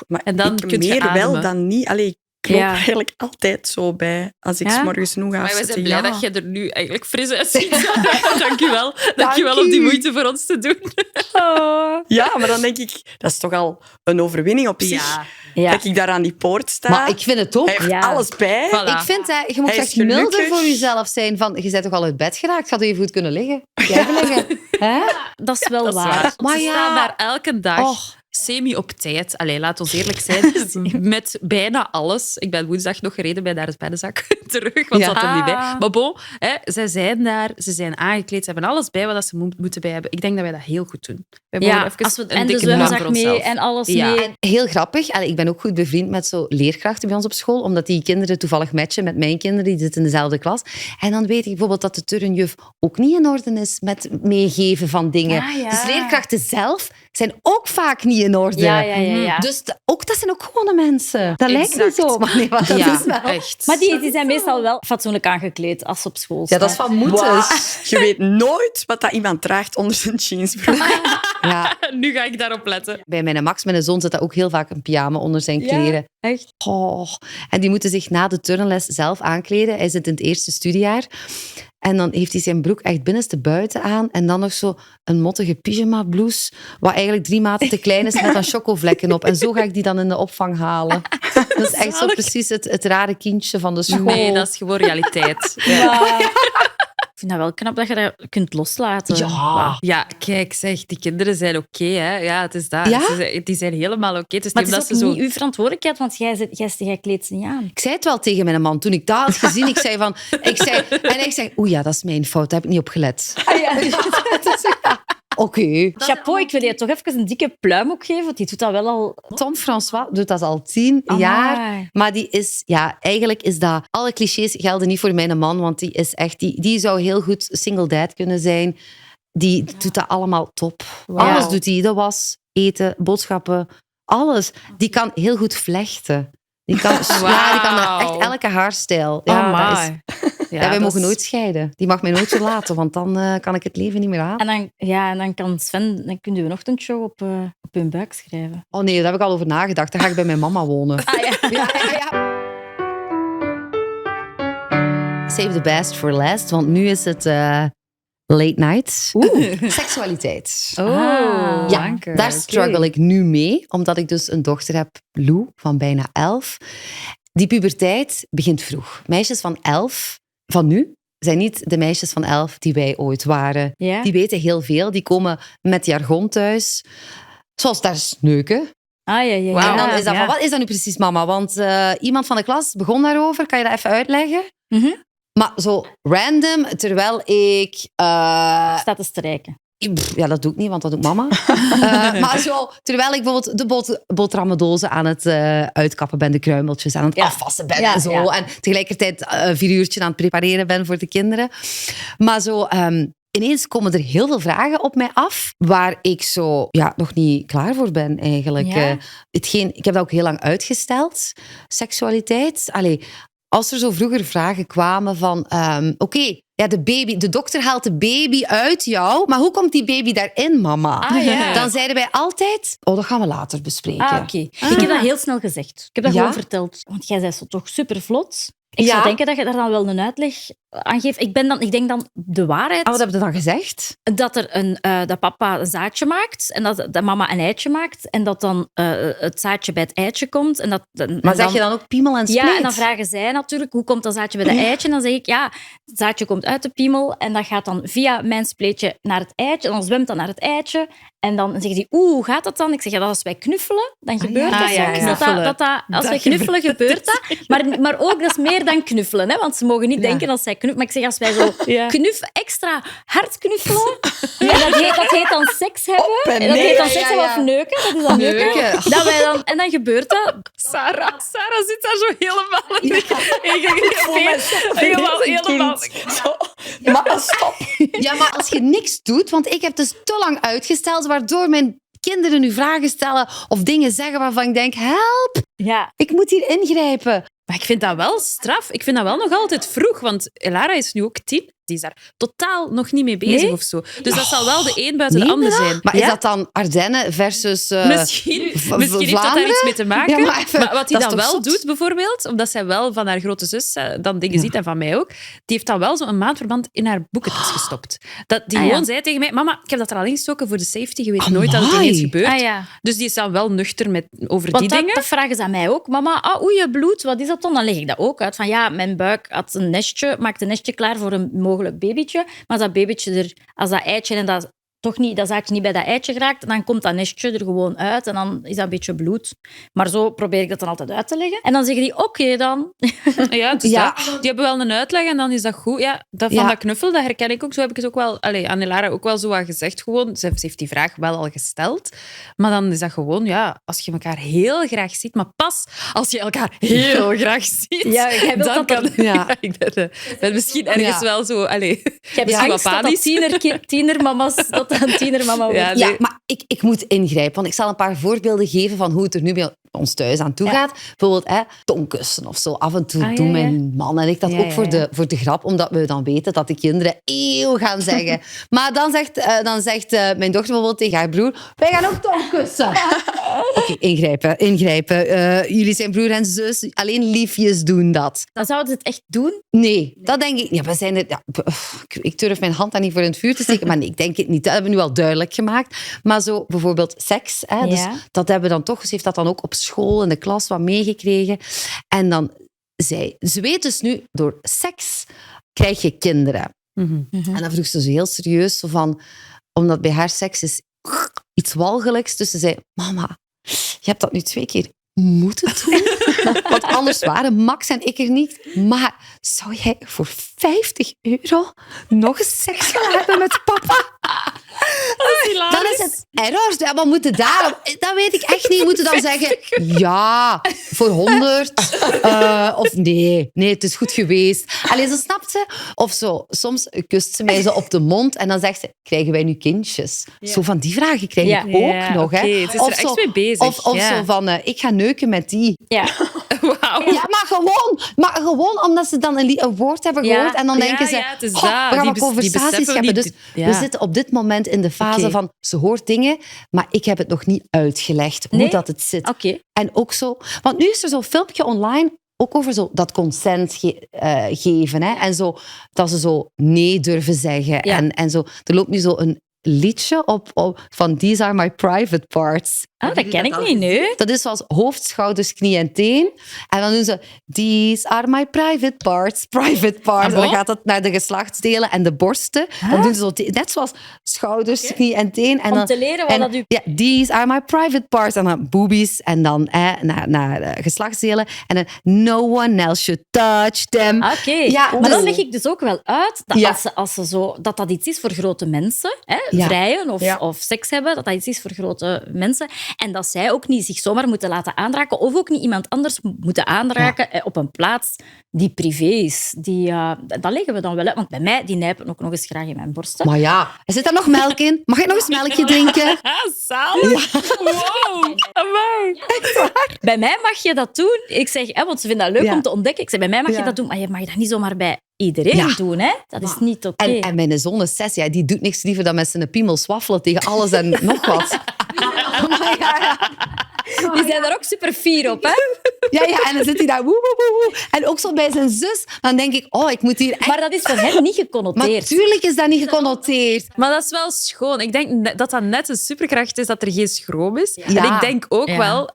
S2: Maar
S4: En dan
S2: ik
S4: kun je
S2: meer wel
S4: ademen.
S2: dan niet. Allee, ik loop
S1: Ja.
S2: eigenlijk altijd zo bij. Als ik
S1: Ja?
S2: 's morgens nog ga
S4: Maar we zijn
S2: zitten.
S4: blij
S2: Ja.
S4: dat je er nu eigenlijk fris uitziet. Dank je wel. Dank je wel
S3: Dank
S4: om die
S3: u.
S4: moeite voor ons te doen.
S2: Ja, maar dan denk ik, dat is toch al een overwinning op zich.
S1: Ja.
S2: Dat ik daar aan die poort sta.
S3: Maar ik vind het ook.
S2: Hij heeft
S1: Ja.
S2: alles bij.
S4: Voilà.
S3: Ik vind, hè, je moet
S2: Hij is
S3: echt milder
S2: gelukkig.
S3: voor jezelf zijn. Van, je bent toch al uit bed geraakt? Gaat u even goed kunnen liggen? Jij liggen. Hè?
S1: Dat is wel
S4: Dat is
S1: waar.
S4: waar.
S3: Maar
S4: Ze
S3: ja.
S4: staan daar elke dag.
S3: Och.
S4: semi op tijd. Allee, laat ons eerlijk zijn. Met bijna alles. Ik ben woensdag nog gereden bij Daar is Beddenzak terug, want ze had er niet bij. Maar bon, zij zijn daar, ze zijn aangekleed, ze hebben alles bij wat ze moeten bij hebben. Ik denk dat wij dat heel goed doen. Wij mogen even
S1: als we,
S4: een
S1: en de
S4: dikke duim voor
S1: zwemzak mee
S4: onszelf.
S1: en alles
S4: Ja.
S1: mee.
S3: En heel grappig, ik ben ook goed bevriend met zo leerkrachten bij ons op school, omdat die kinderen toevallig matchen met mijn kinderen, die zitten in dezelfde klas. En dan weet ik bijvoorbeeld dat de turnjuf ook niet in orde is met meegeven van dingen.
S1: Ah, ja.
S3: Dus leerkrachten zelf zijn ook vaak niet in orde.
S1: Ja.
S3: Dus dat zijn ook gewone mensen. Dat lijkt niet
S4: Exact.
S3: zo, maar nee, maar dat
S4: Ja,
S3: is wel.
S4: echt.
S1: Maar die zijn meestal wel fatsoenlijk aangekleed als ze op school
S3: Ja,
S1: staan.
S3: dat is van moeten.
S2: Wow. Je weet nooit wat dat iemand draagt onder zijn jeansbroek.
S3: Ja,
S4: Nu ga ik daarop letten.
S3: bij mijn Max, mijn zoon, zit dat ook heel vaak een pyjama onder zijn kleren.
S1: Echt?
S3: Oh. En die moeten zich na de turnles zelf aankleden. Hij zit in het eerste studiejaar. En dan heeft hij zijn broek echt binnenste buiten aan. En dan nog zo een mottige pyjama blouse, wat eigenlijk 3 maten te klein is, met dan chocovlekken op. En zo ga ik die dan in de opvang halen. Dat is echt zo precies het rare kindje van de school.
S4: Nee, dat is gewoon realiteit.
S1: Ik vind dat wel knap dat je dat kunt loslaten.
S3: Ja.
S4: Ja, kijk, zeg, die kinderen zijn oké, hè. Ja, het is dat.
S3: Ja?
S4: Die zijn helemaal oké. Het is
S1: Maar
S4: niet
S1: het
S4: omdat
S1: is
S4: ze
S1: ook
S4: zo...
S1: niet uw verantwoordelijkheid, want jij kleedt ze niet aan.
S3: Ik zei het wel tegen mijn man toen ik dat had gezien. Ik zei, oeh ja, dat is mijn fout, daar heb ik niet op gelet. Oké.
S1: Chapeau, ik wil je toch even een dikke pluim ook geven, want die doet dat wel al...
S3: Tom François doet dat al 10 jaar. Maar die is, eigenlijk is dat... Alle clichés gelden niet voor mijn man, want die is echt... Die zou heel goed single dad kunnen zijn. Die doet dat allemaal top.
S4: Wow.
S3: Alles doet hij. De was, eten, boodschappen, alles. Die kan heel goed vlechten. Die kan, die kan echt elke haarstijl. Ja, dat is, wij mogen nooit scheiden. Die mag mij nooit verlaten, want dan kan ik het leven niet meer aan.
S1: En dan kan Sven... Dan kun je een ochtendshow op hun buik schrijven.
S3: Oh nee, daar heb ik al over nagedacht. Dan ga ik bij mijn mama wonen. Ja. Save the best for last, want nu is het late night. Seksualiteit.
S4: Oh,
S3: Ja, daar struggle ik nu mee, omdat ik dus een dochter heb, Lou, van bijna 11. Die puberteit begint vroeg. Meisjes van 11, van nu, zijn niet de meisjes van 11 die wij ooit waren.
S1: Ja?
S3: Die weten heel veel, die komen met jargon thuis. Zoals daar sneuken.
S1: Ja.
S3: En dan is dat van, wat is dat nu precies, mama? Want iemand van de klas begon daarover. Kan je dat even uitleggen?
S1: Mhm.
S3: Maar zo random, terwijl ik...
S1: Staat te strijken.
S3: Ja, dat doe ik niet, want dat doet mama. Maar zo, terwijl ik bijvoorbeeld de boterhammendozen aan het uitkappen ben, de kruimeltjes aan het afwassen ben en zo.
S1: Ja.
S3: En tegelijkertijd 4 uurtjes aan het prepareren ben voor de kinderen. Maar zo... ineens komen er heel veel vragen op mij af, waar ik zo nog niet klaar voor ben eigenlijk.
S1: Ja.
S3: Ik heb dat ook heel lang uitgesteld, seksualiteit. Allee, als er zo vroeger vragen kwamen van... Oké, de dokter haalt de baby uit jou, maar hoe komt die baby daarin, mama? Dan zeiden wij altijd... Oh, dat gaan we later bespreken.
S1: Oké. Ik heb dat heel snel gezegd. Ik heb dat gewoon verteld. Want jij zei zo toch super vlot. Ik zou denken dat je daar dan wel een uitleg aan geeft. Ik denk dan de waarheid.
S3: Wat heb je dan gezegd?
S1: Dat dat papa een zaadje maakt en dat mama een eitje maakt en dat dan het zaadje bij het eitje komt.
S3: Maar zeg je dan ook piemel en spleet?
S1: Ja, en dan vragen zij natuurlijk, hoe komt dat zaadje bij het eitje? En dan zeg ik, het zaadje komt uit de piemel en dat gaat dan via mijn spleetje naar het eitje en dan zwemt dat naar het eitje. En dan zeggen die, hoe gaat dat dan? Ik zeg, dat als wij knuffelen, dan gebeurt dat soms. Als wij knuffelen, gebeurt dat. Maar ook, dat is meer dan knuffelen. Hè? Want ze mogen niet denken als zij knuffelen. Maar ik zeg, als wij zo extra hard knuffelen, en dat heet dan seks hebben. Dat heet dan seks hebben of neuken. Dat is dan neuken. En dan gebeurt dat.
S4: Sarah zit daar zo helemaal... Helemaal...
S2: Mama, stop.
S3: Ja, maar als je niks doet, want ik heb dus te lang uitgesteld, waardoor mijn kinderen nu vragen stellen of dingen zeggen waarvan ik denk, help, ik moet hier ingrijpen.
S4: Maar ik vind dat wel straf. Ik vind dat wel nog altijd vroeg, want Elara is nu ook 10. Die is daar totaal nog niet mee bezig of zo. Dus dat zal wel de een buiten de ander zijn.
S3: Maar is dat dan Ardennen versus
S4: Misschien heeft dat daar iets mee te maken.
S3: Ja,
S4: maar wat hij dan wel
S3: zot?
S4: doet, bijvoorbeeld, omdat zij wel van haar grote zus dan dingen ziet en van mij ook, die heeft dan wel zo'n maandverband in haar boeketjes gestopt. Die gewoon zei tegen mij, mama, ik heb dat er al ingestoken voor de safety. Je weet nooit dat het ineens gebeurt. Dus die is dan wel nuchter over die dingen.
S1: Dat vragen ze aan mij ook. Mama, je bloed, wat is dat dan? Dan leg ik dat ook uit. Van mijn buik maakt een nestje klaar voor een mogelijk babytje. Maar als dat babytje als dat eitje en dat toch niet, dat zaadje niet bij dat eitje geraakt. En dan komt dat nestje er gewoon uit en dan is dat een beetje bloed. Maar zo probeer ik dat dan altijd uit te leggen. En dan zeggen die, oké dan.
S4: Ja, dus dat. Die hebben wel een uitleg en dan is dat goed. Ja, dat van dat knuffel, dat herken ik ook. Zo heb ik het ook wel, aan Elara ook wel zo wat gezegd. Gewoon. Ze heeft die vraag wel al gesteld. Maar dan is dat gewoon, als je elkaar heel graag ziet. Maar pas als je elkaar heel graag ziet.
S1: Ja, jij wilt
S4: dan
S1: dat
S4: kan... Ja. Ik ben misschien ergens wel zo...
S1: Je hebt angst dat tienermama's... Dat een tienermama wordt.
S3: Ja, nee. Maar ik moet ingrijpen. Want ik zal een paar voorbeelden geven van hoe het er nu bij ons thuis aan toe gaat. Bijvoorbeeld tongkussen of zo. Af en toe doen mijn man en ik dat ook voor de grap. Omdat we dan weten dat de kinderen eeuw gaan zeggen. Maar dan zegt mijn dochter bijvoorbeeld tegen haar broer... Wij gaan ook tongkussen. Oké, ingrijpen. Jullie zijn broer en zus. Alleen liefjes doen dat.
S1: Dan zouden ze het echt doen?
S3: Nee, dat denk ik. Ja, we zijn het, ik durf mijn hand daar niet voor in het vuur te steken, maar nee, ik denk het niet. Dat hebben we nu al duidelijk gemaakt. Maar zo bijvoorbeeld seks. Dus dat hebben we dan toch. Ze heeft dat dan ook op school in de klas wat meegekregen. En dan ze weet dus nu, door seks krijg je kinderen.
S4: Mm-hmm.
S3: En dan vroeg ze zo heel serieus, zo van, omdat bij haar seks is iets walgelijks. Dus ze zei, mama, je hebt dat nu 2 keer moeten doen. Want anders waren Max en ik er niet. Maar zou jij voor €50 nog eens seks gaan hebben met papa? Dan is het error. Ja, maar moeten daar... Dat weet ik echt niet. Moeten dan zeggen... Ja, voor 100. Of nee, het is goed geweest. Allee, zo snapt ze. Of zo. Soms kust ze mij zo op de mond en dan zegt ze... Krijgen wij nu kindjes? Ja. Zo van die vragen krijg ik ook nog. Hè.
S4: Het is er echt mee bezig.
S3: Of zo van... ik ga neuken met die.
S1: Ja.
S4: Wauw.
S3: Ja, maar gewoon omdat ze dan een woord hebben gehoord en dan denken ze...
S4: het is
S3: we gaan wat conversaties hebben. Dus we zitten op dit moment in de fase van... Ze hoort dingen, maar ik heb het nog niet uitgelegd hoe dat het zit.
S1: Okay.
S3: En ook zo... Want nu is er zo'n filmpje online... Ook over zo dat consent geven. Hè? En zo, dat ze zo nee durven zeggen. Ja. En zo, er loopt nu zo een liedje op van These Are My Private Parts.
S1: Dat ken ik niet, nu.
S3: Dat is zoals hoofd, schouders, knie en teen. En dan doen ze These are my private parts. En dan gaat het naar de geslachtsdelen en de borsten. Dan doen ze zo net zoals schouders, knie en teen. En
S1: om te leren wat dat u...
S3: Ja, these are my private parts. En dan boobies. En dan naar geslachtsdelen. En dan no one else should touch them.
S1: Oké. Ja, maar dan leg ik dus ook wel uit dat als ze zo, dat iets is voor grote mensen. Vrijen of seks hebben. Dat iets is voor grote mensen. En dat zij ook niet zich zomaar moeten laten aanraken of ook niet iemand anders moeten aanraken op een plaats die privé is. Dat leggen we dan wel uit. Want bij mij, die nijpen ook nog eens graag in mijn borsten.
S3: Maar ja, er zit daar nog melk in. Mag ik nog eens melkje drinken?
S4: Zalig. Ja. Wow. Amai.
S3: Echt waar?
S1: Bij mij mag je dat doen. Ik zeg, want ze vinden dat leuk om te ontdekken. Ik zeg, bij mij mag je dat doen, maar je mag dat niet zomaar bij iedereen doen. Hè? Dat is niet oké.
S3: En mijn zoon is 6, die doet niks liever dan met zijn piemel swaffelen tegen alles en nog wat.
S1: Die zijn daar ook super fier op, hè?
S3: Ja, en dan zit hij daar woe. En ook zo bij zijn zus, dan denk ik, ik moet hier echt...
S1: Maar dat is voor hem niet geconnoteerd.
S3: Maar tuurlijk is dat niet geconnoteerd.
S4: Maar dat is wel schoon. Ik denk dat net een superkracht is dat er geen schroom is.
S3: Ja.
S4: En ik denk ook wel,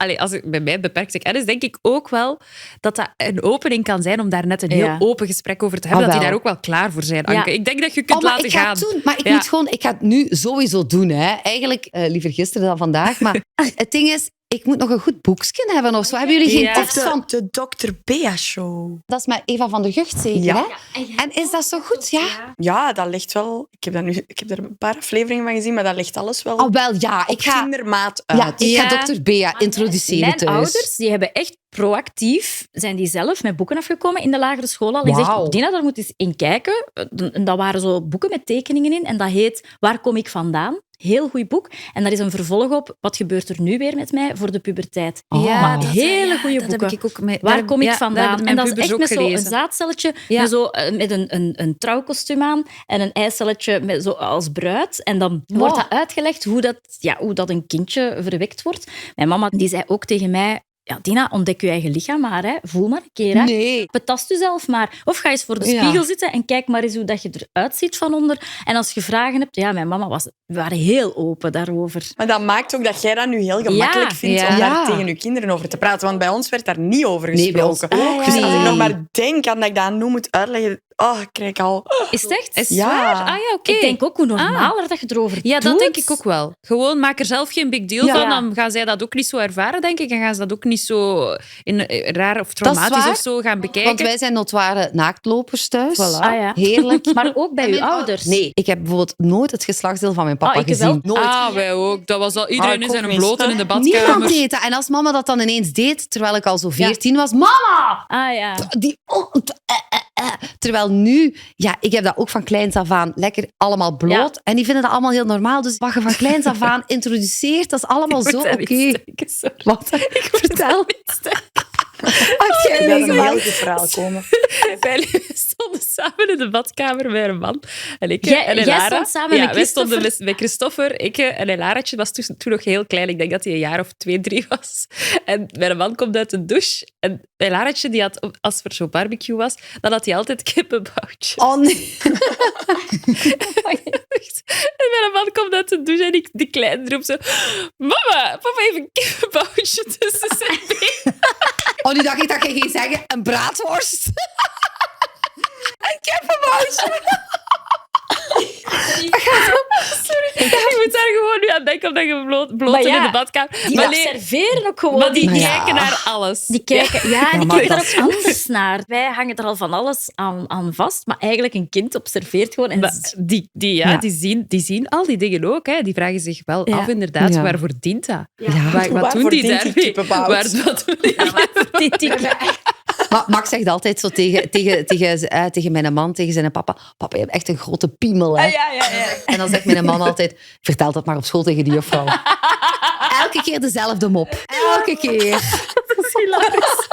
S4: bij mij beperkt ik kennis, denk ik ook wel dat een opening kan zijn om daar net een heel open gesprek over te hebben. Dat die daar ook wel klaar voor zijn, Anke. Ik denk dat je kunt laten gaan.
S3: Ik ga het nu sowieso doen. Hè. Eigenlijk liever gisteren dan vandaag. Maar het ding is, ik moet nog een goed boekje hebben of zo. Hebben jullie geen tips van...
S2: De Dr. Bea Show.
S3: Dat is met Eva van der Gucht zeker,
S2: ja.
S3: Hè? En is dat zo goed?
S2: Ja, dat ligt wel... Ik heb er een paar afleveringen van gezien, maar dat ligt alles wel
S3: op
S2: kindermaat uit.
S3: Ik ga Dr. Bea introduceren
S1: mijn
S3: thuis.
S1: Ouders, die hebben echt proactief, zijn die zelf met boeken afgekomen in de lagere school al. Ik zeg, Dina, daar moet eens in kijken. Dat waren zo boeken met tekeningen in en dat heet Waar kom ik vandaan? Heel goed boek. En daar is een vervolg op. Wat gebeurt er nu weer met mij voor de puberteit?
S3: Ja,
S1: hele goede boeken.
S4: Dat heb ik ook mee.
S1: Waar kom ik vandaan? En dat is echt met
S4: zo'n
S1: zaadcelletje, met een trouwkostuum aan en een eicelletje met zo als bruid. En dan wordt dat uitgelegd hoe dat een kindje verwekt wordt. Mijn mama die zei ook tegen mij, Dina, ontdek je eigen lichaam maar. Hè. Voel maar een keer. Hè.
S3: Nee.
S1: Betast jezelf maar. Of ga eens voor de spiegel zitten en kijk maar eens hoe dat je eruit ziet van onder. En als je vragen hebt... Ja, mijn mama we waren heel open daarover.
S2: Maar dat maakt ook dat jij dat nu heel gemakkelijk vindt om daar tegen je kinderen over te praten. Want bij ons werd daar niet over gesproken.
S3: Nee, bij ons
S2: Dus als ik nog maar denk aan dat ik dat nu moet uitleggen... ik krijg al...
S1: Is het echt?
S4: Is het
S2: Ja.
S4: waar? Ah ja, oké.
S1: Ik denk ook hoe normaler dat je erover
S4: Ja,
S1: doet.
S4: dat denk ik ook wel. Gewoon maak er zelf geen big deal
S3: Ja.
S4: van. Dan gaan zij dat ook niet zo ervaren, denk ik. En gaan ze dat ook niet zo raar of traumatisch
S3: waar.
S4: of zo gaan bekijken.
S3: Want wij zijn notoire naaktlopers thuis.
S4: Voilà.
S1: Ah, ja.
S3: Heerlijk.
S1: Maar ook bij
S3: En
S1: uw
S3: mijn
S1: ouders?
S3: Nee, ik heb bijvoorbeeld nooit het geslachtsdeel van mijn papa
S1: ik wel.
S3: gezien. Nooit.
S4: Ah, wij ook. Dat was al iedereen
S2: ik
S4: in
S2: ook
S4: zijn
S2: niet.
S4: blote in de
S3: Niemand
S4: badkamer.
S3: deed dat. En als mama dat dan ineens deed, terwijl ik al zo 14 was, mama!
S1: Ah ja.
S3: Terwijl nu, ja, ik heb dat ook van kleins af aan lekker allemaal bloot.
S1: Ja.
S3: En die vinden dat allemaal heel normaal. Dus wat je van kleins af aan introduceert, dat is allemaal zo oké. Wat? Ik vertel. Als jij
S2: Ik laat een
S3: meegemaakt.
S2: heel goed verhaal komen.
S4: Wij stonden samen in de badkamer bij een man. En ik
S1: Jij-
S4: en
S1: jij
S4: Elara.
S1: stond samen met
S4: wij stonden
S1: Christopher?
S4: bij Christopher. Ik en Elaraatje was toen nog heel klein. Ik denk dat hij een jaar of 2, 3 was. En mijn man komt uit de douche. En Elaraatje, die had, als er zo barbecue was, dan had hij altijd kippenboutjes.
S3: Oh nee.
S4: En mijn man komt uit de douche en die kleine roept zo... Mama, papa heeft een kippenboutje tussen zijn benen.
S3: Oh, nu dacht ik dat je ging zeggen, een braadworst. Een kippenboutje.
S4: Sorry, ik moet daar gewoon nu aan denken omdat je bloot
S1: Maar ja,
S4: in de badkamer...
S1: Die
S4: Maar nee,
S1: observeren ook gewoon.
S4: maar die
S3: Maar ja.
S4: kijken naar alles.
S1: Die kijken, ja, die
S3: maar
S1: kijken
S3: dat
S1: er ook anders naar. Wij hangen er al van alles aan vast, maar eigenlijk een kind observeert gewoon. En
S4: Maar die
S3: Ja.
S4: die zien al die dingen ook. Hè. Die vragen zich wel
S1: Ja.
S4: af, inderdaad,
S3: Ja.
S4: waarvoor dient dat?
S3: Ja.
S4: Wat
S2: Waarvoor
S4: doen die
S2: dient die
S4: daarmee?
S2: kippenbout?
S4: Wat doen die?
S3: Maar Max zegt altijd zo tegen mijn man, tegen zijn papa, papa, je hebt echt een grote piemel. Hè?
S2: Ja.
S3: En dan zegt mijn man altijd, vertel dat maar op school tegen die juffrouw. Elke keer dezelfde mop. Elke keer.
S4: Dat is hilarisch.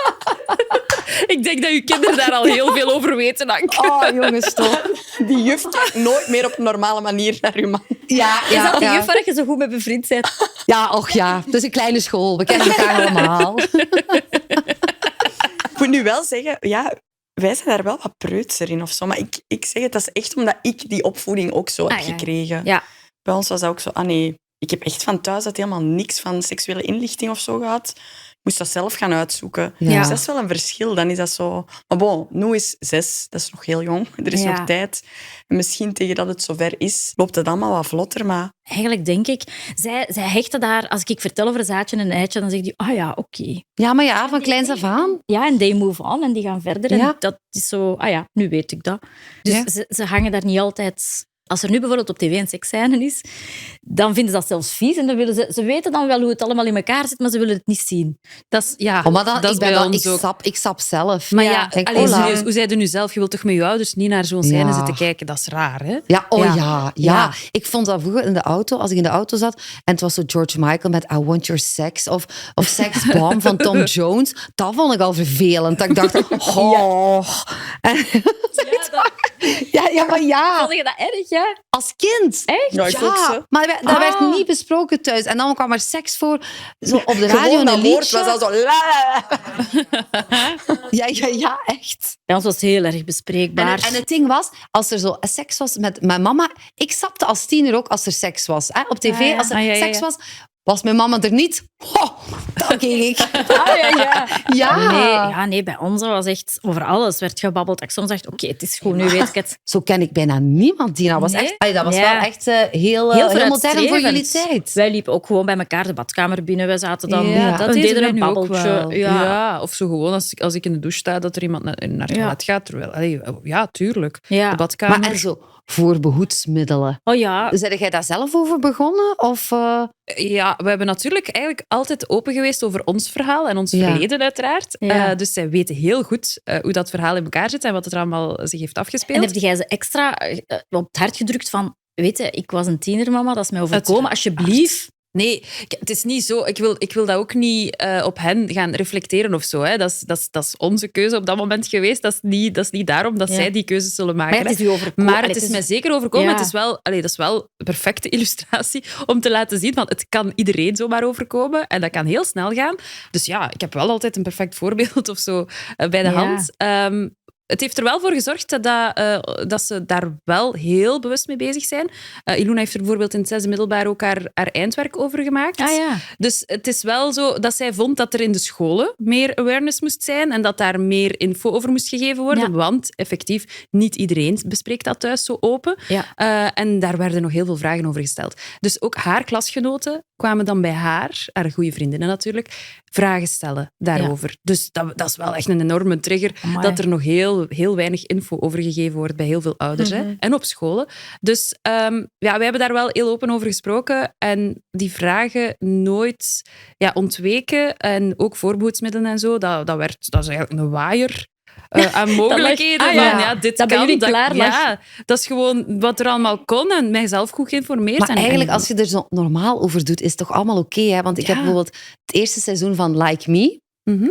S4: Ik denk dat uw kinderen daar al heel veel over weten, Anke.
S3: Oh, jongens, toch.
S2: Die juf kijkt nooit meer op een normale manier naar uw man.
S3: Ja,
S1: Is dat die
S3: ja.
S1: juf waar je zo goed mee bevriend bent?
S3: Ja, och ja. Het is een kleine school. We kennen elkaar allemaal.
S2: Ik moet nu wel zeggen, ja, wij zijn daar wel wat preutser in of zo. Maar ik zeg het, dat is echt omdat ik die opvoeding ook zo heb
S1: ja.
S2: gekregen.
S1: Ja.
S2: Bij ons was dat ook zo, nee, ik heb echt van thuis uit helemaal niks van seksuele inlichting of zo gehad. Ik moest dat zelf gaan uitzoeken.
S3: Ja.
S2: Dus dat is wel een verschil. Dan is dat zo... Maar bon, Noe is 6, dat is nog heel jong. Er is
S1: Ja.
S2: nog tijd. En misschien tegen dat het zover is, loopt het allemaal wat vlotter, maar...
S1: Eigenlijk denk ik, zij hechten daar, als ik vertel over een zaadje en een eitje, dan zegt die, ah ja, oké.
S3: Ja, maar ja, van kleins af aan.
S1: Ja, en they move on en die gaan verder.
S3: Ja.
S1: En dat is zo, ah ja, nu weet ik dat. Dus
S3: Ja.
S1: ze hangen daar niet altijd... Als er nu bijvoorbeeld op tv een seksscène is, dan vinden ze dat zelfs vies. En dan willen ze weten dan wel hoe het allemaal in elkaar zit, maar ze willen het niet zien.
S4: Dat is, ja,
S3: Oh, maar dan,
S4: dat
S3: ik,
S4: is
S3: ben
S4: bij
S3: dan,
S4: ons ook.
S3: ik sap zelf.
S4: Maar
S1: Ja,
S4: ja,
S3: denk,
S4: allee,
S3: hola.
S4: serieus, hoe zei je nu zelf? Je wilt toch met je ouders niet naar zo'n scène
S3: Ja.
S4: zitten kijken? Dat is raar, hè?
S3: Ja,
S4: Ja.
S3: ja.
S4: Ja.
S3: Ik vond dat vroeger in de auto, als ik in de auto zat, en het was zo George Michael met I Want Your Sex, of Sex Bomb van Tom Jones, dat vond ik al vervelend. Dat ik dacht, oh. Ja, maar ja,
S1: Vond je dat erg, ja?
S3: als kind.
S1: Echt?
S2: Ja, ik ook zo.
S3: Maar dat werd
S1: Ah.
S3: niet besproken thuis. En dan kwam er seks voor, zo op de radio
S2: Gewoon
S3: een
S2: dat woord
S3: liedje.
S2: was al zo... La.
S3: Ja, echt.
S1: Bij ons was het heel erg bespreekbaar.
S3: En het ding was, als er zo seks was met mijn mama, ik sapte als tiener ook als er seks was. Hè? Op tv,
S1: Ah, ja.
S3: als er
S4: Ah, ja, ja,
S3: seks
S4: ja.
S3: was mijn mama er niet. Oh, dan ging ik. Ja.
S1: Nee, bij ons was echt over alles werd gebabbeld. Ik soms dacht, oké, het is goed, nu weet ik het.
S3: Zo ken ik bijna niemand die nou was.
S1: Nee?
S3: Echt, allee, dat was
S1: Ja.
S3: wel echt heel modern voor jullie tijd.
S1: Wij liepen ook gewoon bij elkaar de badkamer binnen. Wij zaten dan...
S4: Ja, dat
S1: we
S4: deden
S1: deden
S4: wij
S1: een
S4: nu ook
S1: babbeltje.
S4: wel.
S1: Ja.
S4: Ja, of zo gewoon als ik in de douche sta, dat er iemand naar het toilet gaat. Terwijl, allee, ja, tuurlijk.
S1: Ja.
S4: De badkamer.
S3: Maar en zo, voorbehoedsmiddelen.
S1: Oh ja.
S3: Zijn jij daar zelf over begonnen? Of,
S4: Ja, we hebben natuurlijk eigenlijk altijd open geweest over ons verhaal en ons
S3: Ja.
S4: verleden uiteraard.
S1: Ja.
S4: Dus zij weten heel goed hoe dat verhaal in elkaar zit en wat er allemaal zich heeft afgespeeld.
S1: En heb jij ze extra op het hart gedrukt van... Weet je, ik was een tienermama, dat is mij overkomen. Alsjeblieft.
S4: Nee, het is niet zo. Ik wil dat ook niet op hen gaan reflecteren of zo. Hè. Dat is onze keuze op dat moment geweest. Dat is niet daarom dat
S1: Ja.
S4: zij die keuzes zullen maken.
S1: Maar het is u overkomen.
S4: Maar
S1: Allee,
S4: het is mij zeker overkomen.
S1: Ja.
S4: Het is wel, dat is wel een perfecte illustratie om te laten zien, want het kan iedereen zomaar overkomen en dat kan heel snel gaan. Dus ja, ik heb wel altijd een perfect voorbeeld of zo bij de
S1: Ja.
S4: hand. het heeft er wel voor gezorgd dat ze daar wel heel bewust mee bezig zijn. Ilona heeft er bijvoorbeeld in het 6e middelbaar ook haar eindwerk over gemaakt.
S1: Ah ja.
S4: Dus het is wel zo dat zij vond dat er in de scholen meer awareness moest zijn en dat daar meer info over moest gegeven worden.
S1: Ja.
S4: Want effectief, niet iedereen bespreekt dat thuis zo open.
S1: Ja.
S4: En daar werden nog heel veel vragen over gesteld. Dus ook haar klasgenoten kwamen dan bij haar goede vriendinnen natuurlijk, vragen stellen daarover. Dus dat is wel echt een enorme trigger,
S1: Amai.
S4: dat er nog heel weinig info over gegeven wordt bij heel veel ouders hè, en op scholen. Dus wij hebben daar wel heel open over gesproken en die vragen nooit ontweken. En ook voorbehoedsmiddelen en zo, dat is eigenlijk een waaier aan mogelijkheden. Dit
S1: dat bij
S4: kan,
S1: jullie klaar lag.
S4: ja, dat is gewoon wat er allemaal kon en mijzelf goed geïnformeerd.
S3: Maar
S4: en
S3: eigenlijk, als je er zo normaal over doet, is het toch allemaal oké, hè? Want ik heb bijvoorbeeld het eerste seizoen van Like Me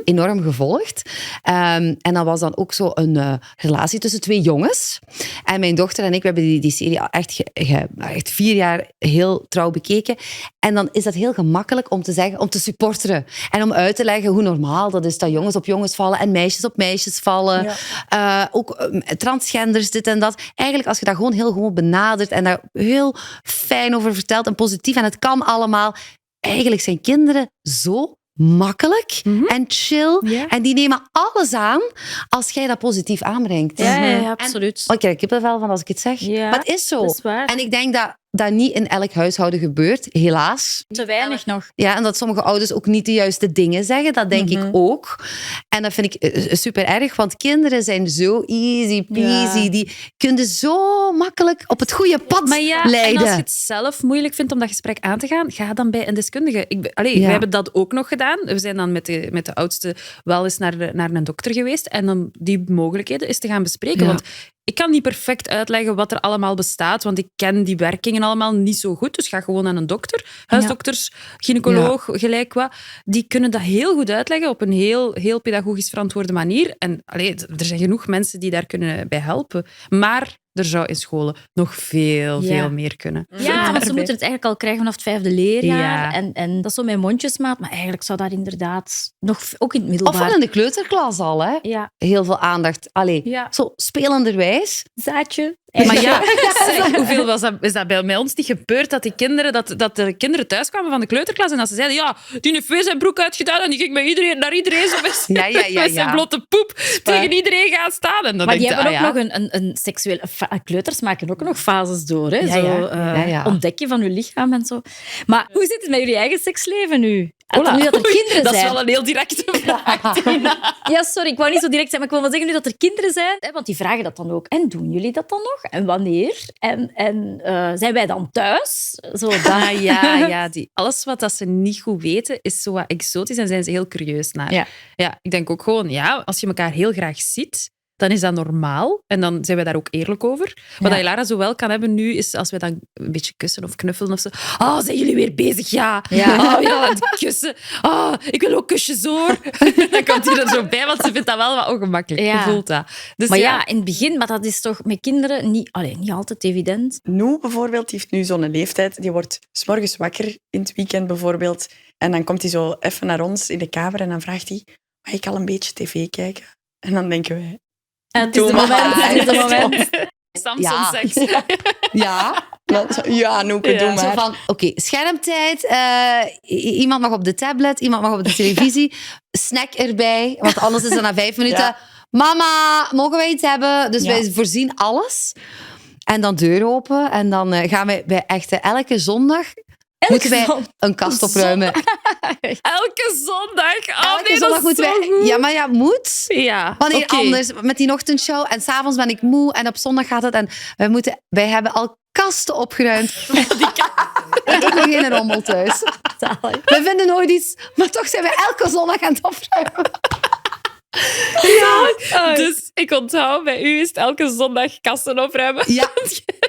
S3: enorm gevolgd. En dat was dan ook zo een relatie tussen 2 jongens. En mijn dochter en ik, we hebben die serie echt 4 jaar heel trouw bekeken. En dan is dat heel gemakkelijk om te zeggen, om te supporteren. En om uit te leggen hoe normaal dat is, dat jongens op jongens vallen en meisjes op meisjes vallen. Ja. Ook transgenders, dit en dat. Eigenlijk, als je dat gewoon benadert en daar heel fijn over vertelt en positief, en het kan allemaal. Eigenlijk zijn kinderen zo makkelijk en chill. Ja. En die nemen alles aan als jij dat positief aanbrengt.
S1: Ja, absoluut.
S3: Ik krijg kippenvel van als ik het zeg.
S1: Ja,
S3: maar het is zo.
S1: Dat is waar.
S3: En ik denk dat dat niet in elk huishouden gebeurt, helaas.
S1: Te weinig nog.
S3: Ja, en dat sommige ouders ook niet de juiste dingen zeggen, dat denk ik ook. En dat vind ik super erg, want kinderen zijn zo easy peasy. Ja. Die kunnen zo makkelijk op het goede pad leiden.
S4: En als je het zelf moeilijk vindt om dat gesprek aan te gaan, ga dan bij een deskundige. Wij hebben dat ook nog gedaan. We zijn dan met de oudste wel eens naar een dokter geweest en dan die mogelijkheden is te gaan bespreken. Ja. Want ik kan niet perfect uitleggen wat er allemaal bestaat, want ik ken die werkingen allemaal niet zo goed. Dus ga gewoon naar een dokter, huisdokters, gynaecoloog, gelijk wat. Die kunnen dat heel goed uitleggen op een heel pedagogisch verantwoorde manier. En er zijn genoeg mensen die daar kunnen bij helpen. Maar er zou in scholen nog veel meer kunnen.
S1: Ja, want ze moeten het eigenlijk al krijgen vanaf het 5e leerjaar. Ja. En dat is zo met mondjesmaat. Maar eigenlijk zou dat inderdaad nog ook in het middelbaar...
S3: Of van in de kleuterklas al, hè?
S1: Ja.
S3: Heel veel aandacht. Zo spelenderwijs.
S1: Zaadje.
S4: Maar hoeveel is dat bij ons niet gebeurd dat de kinderen thuis kwamen van de kleuterklas en dat ze zeiden, die heeft weer zijn broek uitgedaan en die ging naar iedereen zo met zijn blote poep tegen iedereen gaan staan. En dan
S1: maar die hebben ook nog een seksuele... Kleuters maken ook nog fases door. Hè? Ontdekken van hun lichaam en zo. Maar hoe zit het met jullie eigen seksleven nu? Nu dat er kinderen zijn.
S4: Dat is wel een heel directe vraag.
S1: Ja, sorry, ik wou niet zo direct zijn, maar ik wil wel zeggen nu dat er kinderen zijn. Hè, want die vragen dat dan ook. En doen jullie dat dan nog? En wanneer? En zijn wij dan thuis? Zo
S4: alles wat dat ze niet goed weten, is zo wat exotisch en zijn ze heel curieus naar. Ja, ik denk ook gewoon, als je elkaar heel graag ziet, dan is dat normaal. En dan zijn we daar ook eerlijk over. Wat Lara zo wel kan hebben nu, is als we dan een beetje kussen of knuffelen of zo. Zijn jullie weer bezig? Ja. Kussen. Ik wil ook kusjes hoor. Dan komt hij er zo bij, want ze vindt dat wel wat ongemakkelijk. Je voelt dat. Dus
S1: maar in het begin, maar dat is toch met kinderen niet altijd evident.
S2: Noe bijvoorbeeld, die heeft nu zo'n leeftijd. Die wordt 's morgens wakker in het weekend bijvoorbeeld. En dan komt hij zo even naar ons in de kamer en dan vraagt hij, mag ik al een beetje tv kijken? En dan denken wij...
S1: Het is het moment.
S4: Samsung-seks.
S2: Ja, Noeke, doe maar.
S3: Zo van, schermtijd. Iemand mag op de tablet, iemand mag op de televisie. Snack erbij, want anders is het na 5 minuten. Ja. Mama, mogen wij iets hebben? Dus wij voorzien alles. En dan deur open. En dan gaan wij bij elke zondag... Moeten wij een kast opruimen.
S4: Elke zondag?
S3: Elke zondag moeten wij... Ja, maar moet.
S4: Ja,
S3: wanneer anders, met die ochtendshow. En 's avonds ben ik moe en op zondag gaat het. En wij hebben al kasten opgeruimd. En ik nog geen rommel thuis. We vinden nooit iets, maar toch zijn we elke zondag aan het opruimen.
S4: Dus ik onthoud, bij u is het elke zondag kasten opruimen.
S3: Ja.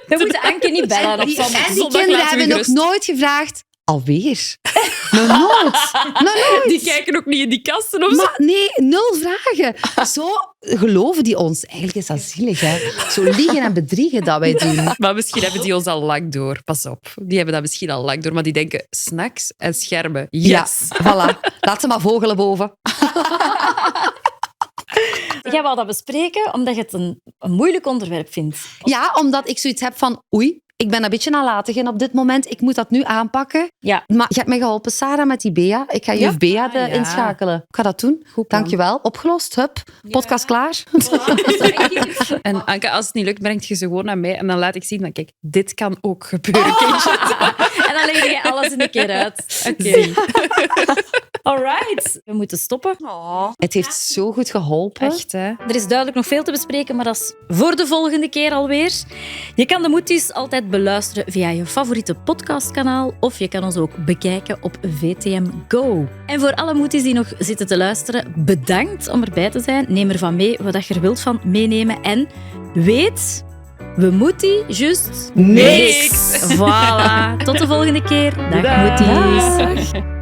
S1: We moeten Anke niet bellen op zondag.
S3: En die kinderen hebben nog nooit gevraagd, alweer? Nog nooit.
S4: Die kijken ook niet in die kasten of zo.
S3: Maar nee, 0 vragen. Zo geloven die ons. Eigenlijk is dat zielig, hè? Zo liegen en bedriegen dat wij doen.
S4: Maar misschien hebben die ons al lang door. Pas op. Die hebben dat misschien al lang door. Maar die denken, snacks en schermen. Yes.
S3: Ja, voilà. Laat ze maar vogelen boven.
S1: Jij wou dat bespreken omdat je het een moeilijk onderwerp vindt.
S3: Ja, omdat ik zoiets heb van, oei, ik ben een beetje nalatig op dit moment. Ik moet dat nu aanpakken.
S1: Ja.
S3: Maar je hebt mij geholpen, Sarah, met die Bea. Ik ga juf Bea
S4: ja.
S3: inschakelen. Ik ga dat doen.
S1: Goed plan.
S3: Dankjewel. Opgelost. Hup. Podcast klaar.
S4: En Anke, als het niet lukt, brengt je ze gewoon naar mij en dan laat ik zien van, kijk, dit kan ook gebeuren, kindje.
S1: En dan leg je alles in een keer uit. Oké. Alright. We moeten stoppen.
S3: Het heeft zo goed geholpen.
S4: Echt, hè?
S1: Er is duidelijk nog veel te bespreken, maar dat is voor de volgende keer alweer. Je kan de Moeties altijd beluisteren via je favoriete podcastkanaal of je kan ons ook bekijken op VTM Go. En voor alle Moeties die nog zitten te luisteren, bedankt om erbij te zijn. Neem ervan mee wat je er wilt van meenemen en weet, we moeten juist
S3: Niks.
S1: Voilà. Tot de volgende keer. Dag Moeties.